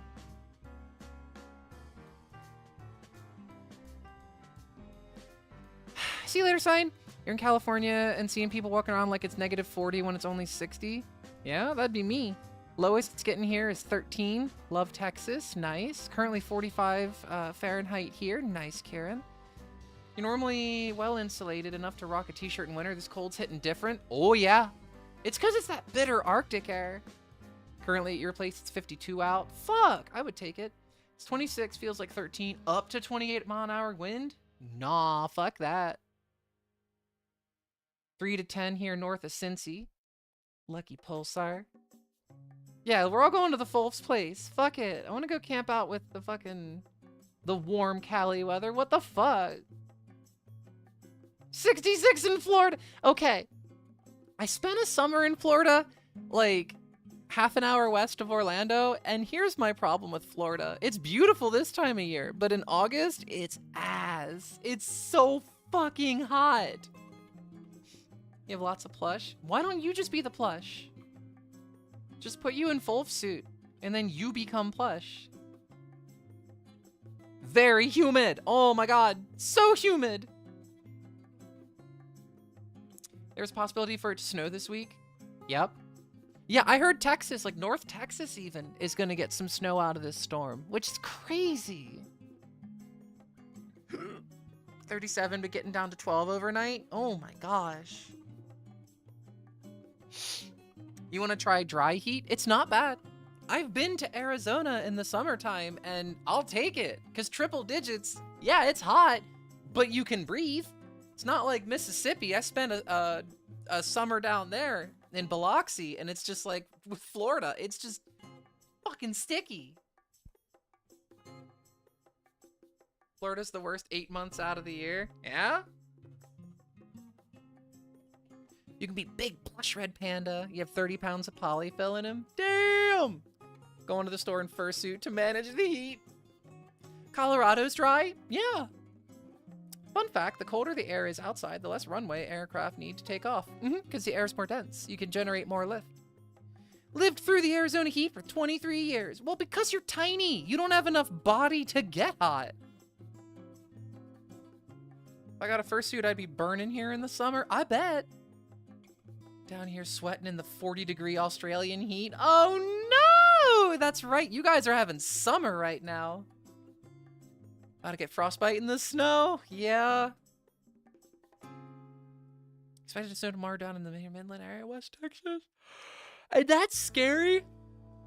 See you later, sign. You're in California and seeing people walking around like it's -40 when it's only 60. Yeah, that'd be me. Lowest it's getting here is 13. Love Texas. Nice. Currently 45 Fahrenheit here. Nice, Karen. You're normally well insulated enough to rock a t-shirt in winter. This cold's hitting different. Oh, yeah. It's because it's that bitter Arctic air. Currently at your place, it's 52 out. Fuck, I would take it. It's 26, feels like 13. Up to 28 mile an hour wind? Nah, fuck that. 3 to 10 here north of Cincy. Lucky Pulsar. Yeah, we're all going to the Fulf's place. Fuck it. I want to go camp out with the warm Cali weather. What the fuck? 66 in Florida. Okay. I spent a summer in Florida, like half an hour west of Orlando, and here's my problem with Florida. It's beautiful this time of year, but in August, it's ass. It's so fucking hot. You have lots of plush. Why don't you just be the plush? Just put you in Fulf suit, and then you become plush. Very humid. Oh my god. So humid. There's a possibility for it to snow this week. Yep. Yeah, I heard Texas, like North Texas even, is going to get some snow out of this storm, which is crazy. 37, but getting down to 12 overnight? Oh my gosh. You want to try dry heat? It's not bad. I've been to Arizona in the summertime, and I'll take it. Because triple digits, yeah, it's hot, but you can breathe. It's not like Mississippi. I spent a summer down there in Biloxi, and it's just like with Florida, it's just fucking sticky. Florida's the worst 8 months out of the year. Yeah? You can be big plush red panda. You have 30 pounds of polyfill in him. Damn! Going to the store in fursuit to manage the heat. Colorado's dry? Yeah. Fun fact, the colder the air is outside, the less runway aircraft need to take off. Because the air is more dense. You can generate more lift. Lived through the Arizona heat for 23 years. Well, because you're tiny. You don't have enough body to get hot. If I got a fursuit, I'd be burning here in the summer. I bet. Down here sweating in the 40-degree Australian heat. Oh no! That's right. You guys are having summer right now. About to get frostbite in the snow. Yeah. Expected to snow tomorrow down in the Midland area, West Texas. And that's scary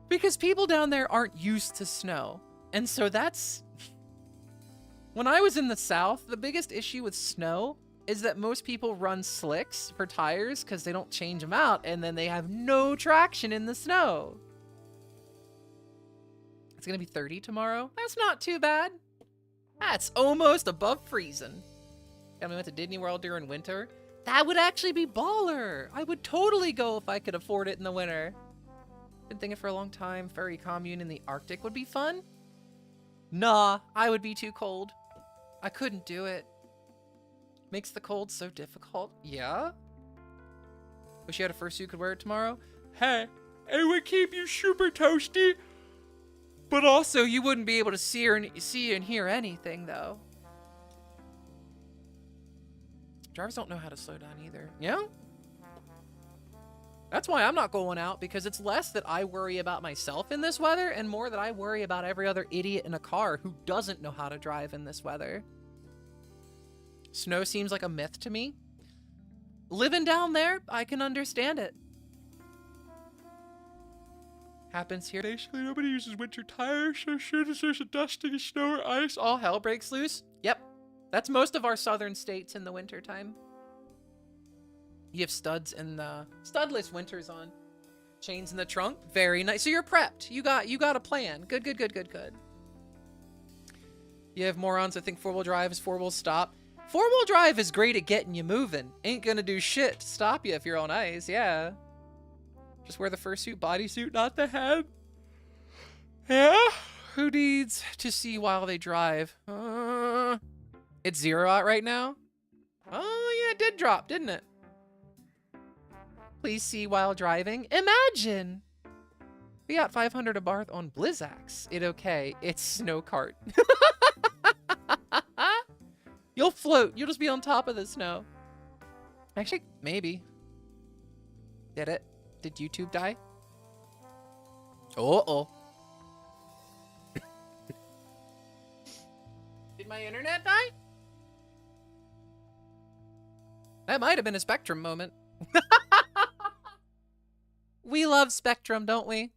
because people down there aren't used to snow. And so that's... When I was in the South, the biggest issue with snow is that most people run slicks for tires because they don't change them out, and then they have no traction in the snow. It's going to be 30 tomorrow. That's not too bad. That's almost above freezing. And we went to Disney World during winter. That would actually be baller. I would totally go if I could afford it in the winter. Been thinking for a long time, ferry commune in the Arctic would be fun. Nah, I would be too cold. I couldn't do it. Makes the cold so difficult. Yeah? Wish you had a fursuit you could wear it tomorrow? Hey, it would keep you super toasty. But also, you wouldn't be able to see and hear anything, though. Drivers don't know how to slow down either. Yeah? That's why I'm not going out, because it's less that I worry about myself in this weather and more that I worry about every other idiot in a car who doesn't know how to drive in this weather. Snow seems like a myth to me. Living down there, I can understand it. Happens here. Basically, nobody uses winter tires, so as soon as there's a dusting of snow or ice, all hell breaks loose. Yep. That's most of our southern states in the wintertime. You have studs in the studless winters on. Chains in the trunk. Very nice. So you're prepped. You got a plan. Good. You have morons that think four-wheel drive is four-wheel stop. Four-wheel drive is great at getting you moving. Ain't gonna do shit to stop you if you're on ice, yeah. Just wear the fursuit, bodysuit, not the head. Yeah? Who needs to see while they drive? It's 0 out right now? Oh, yeah, it did drop, didn't it? Please see while driving. Imagine! We got 500 a barth on Blizzax. It okay. It's snow cart. You'll float. You'll just be on top of the snow. Actually, maybe. Did it? Did YouTube die? Uh-oh. Did my internet die? That might have been a Spectrum moment. We love Spectrum, don't we?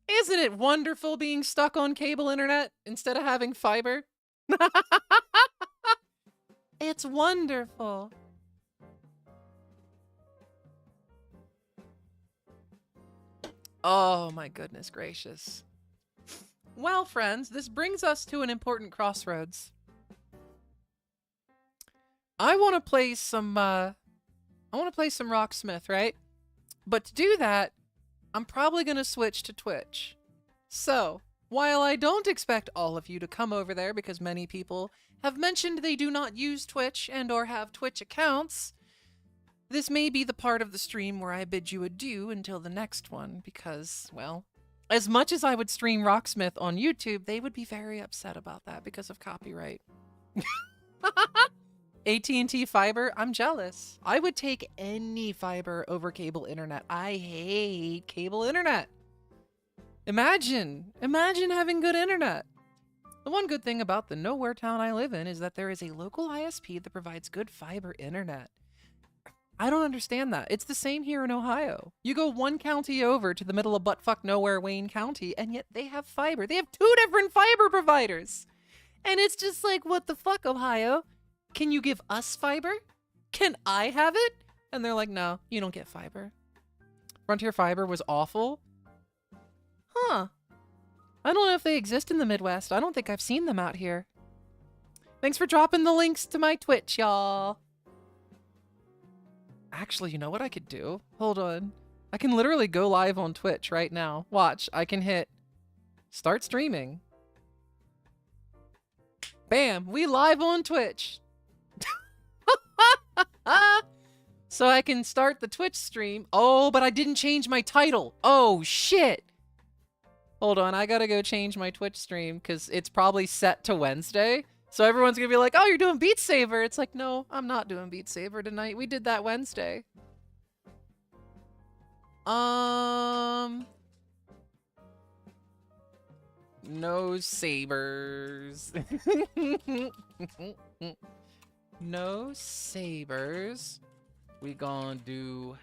Isn't it wonderful being stuck on cable internet instead of having fiber? It's wonderful. Oh my goodness gracious. Well, friends, this brings us to an important crossroads. I want to play some Rocksmith, right? But to do that, I'm probably going to switch to Twitch. So, while I don't expect all of you to come over there because many people have mentioned they do not use Twitch and or have Twitch accounts, this may be the part of the stream where I bid you adieu until the next one because, well, as much as I would stream Rocksmith on YouTube, they would be very upset about that because of copyright. AT&T fiber, I'm jealous. I would take any fiber over cable internet. I hate cable internet. Imagine having good internet. The one good thing about the nowhere town I live in is that there is a local ISP that provides good fiber internet. I don't understand that. It's the same here in Ohio. You go one county over to the middle of buttfuck nowhere, Wayne County, and yet they have fiber. They have 2 different fiber providers. And it's just like, what the fuck, Ohio? Can you give us fiber? Can I have it? And they're like, no, you don't get fiber. Frontier Fiber was awful. Huh. I don't know if they exist in the Midwest. I don't think I've seen them out here. Thanks for dropping the links to my Twitch, y'all. Actually, you know what I could do? Hold on. I can literally go live on Twitch right now. Watch, I can hit start streaming. Bam, we live on Twitch. So I can start the Twitch stream. Oh, but I didn't change my title. Oh, shit. Hold on, I gotta go change my Twitch stream because it's probably set to Wednesday. So everyone's gonna be like, oh, you're doing Beat Saber. It's like, no, I'm not doing Beat Saber tonight. We did that Wednesday. No sabers. No sabers. We gonna do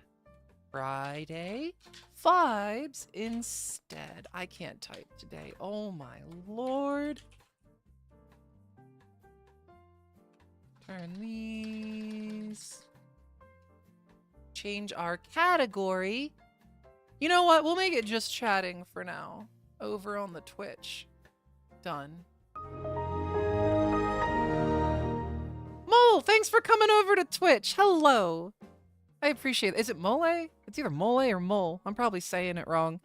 Friday vibes instead. I can't type today. Oh my lord. Turn these. Change our category. You know what? We'll make it just chatting for now. Over on the Twitch. Done. thanks for coming over to Twitch. Hello. I appreciate it. Is it Mole? It's either Mole or Mole. I'm probably saying it wrong.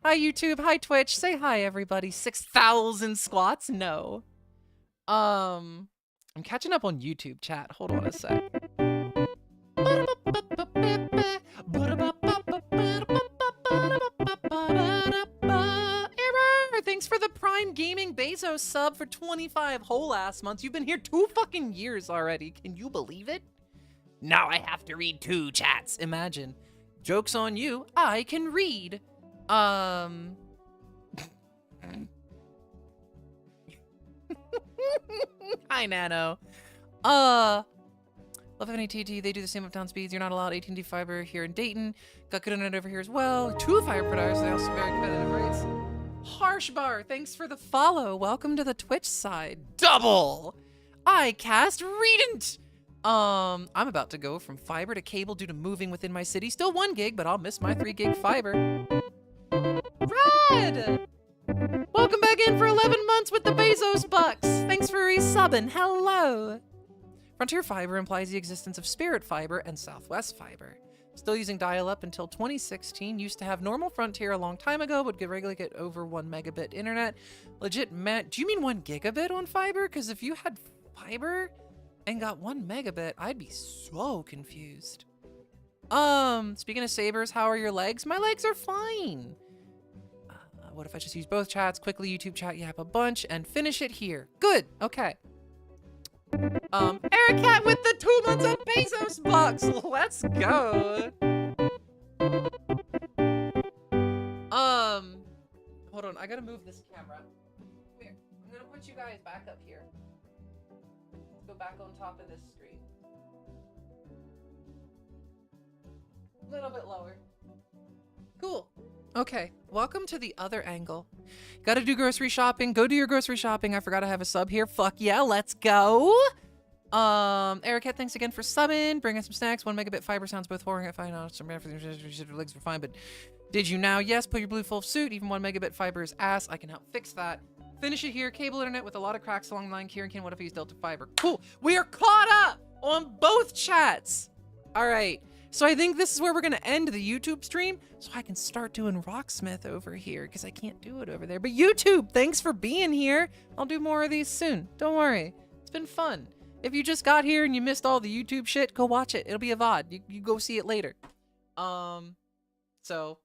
Hi, YouTube. Hi, Twitch. Say hi, everybody. 6,000 squats? No. I'm catching up on YouTube chat. Hold on a sec. Error! Thanks for the Prime Gaming Bezos sub for 25 whole ass months. You've been here 2 fucking years already. Can you believe it? Now I have to read 2 chats. Imagine. Joke's on you. I can read. Hi, Nano. Love having AT&T. They do the same uptown speeds. You're not allowed AT&T fiber here in Dayton. Got good internet over here as well. 2 fiber providers. They also very competitive rates. Harsh Bar, thanks for the follow. Welcome to the Twitch side. Double. I cast Redent. I'm about to go from fiber to cable due to moving within my city. Still 1 gig, but I'll miss my 3 gig fiber. Red! Welcome back in for 11 months with the Bezos bucks. Thanks for resubbing. Hello. Frontier Fiber implies the existence of Spirit Fiber and Southwest Fiber. Still using dial-up until 2016. Used to have normal Frontier a long time ago, but could regularly get over 1 megabit internet. Legit, do you mean 1 gigabit on fiber? Because if you had fiber and got 1 megabit, I'd be so confused. Speaking of sabers, how are your legs? My legs are fine. What if I just use both chats? Quickly YouTube chat yap a bunch and finish it here. Good. Okay. Eric Cat with the 2 months of Bezos bucks. Let's go. Hold on. I gotta move this camera. Here. I'm gonna put you guys back up here. Let's go back on top of this screen. A little bit lower. Cool. Okay, welcome to the other angle. Gotta do grocery shopping. Go do your grocery shopping. I forgot I have a sub here. Fuck yeah, let's go. Eric, thanks again for subbing. Bring us some snacks. 1 megabit fiber sounds both horrible. Fine, some legs were fine, but did you now? Yes, put your blue full suit. Even 1 megabit fiber is ass. I can help fix that. Finish it here. Cable internet with a lot of cracks along the line. Kieran Kin, what if I use Delta Fiber? Cool. We are caught up on both chats. All right. So I think this is where we're going to end the YouTube stream so I can start doing Rocksmith over here because I can't do it over there. But YouTube, thanks for being here. I'll do more of these soon. Don't worry. It's been fun. If you just got here and you missed all the YouTube shit, go watch it. It'll be a VOD. You go see it later. So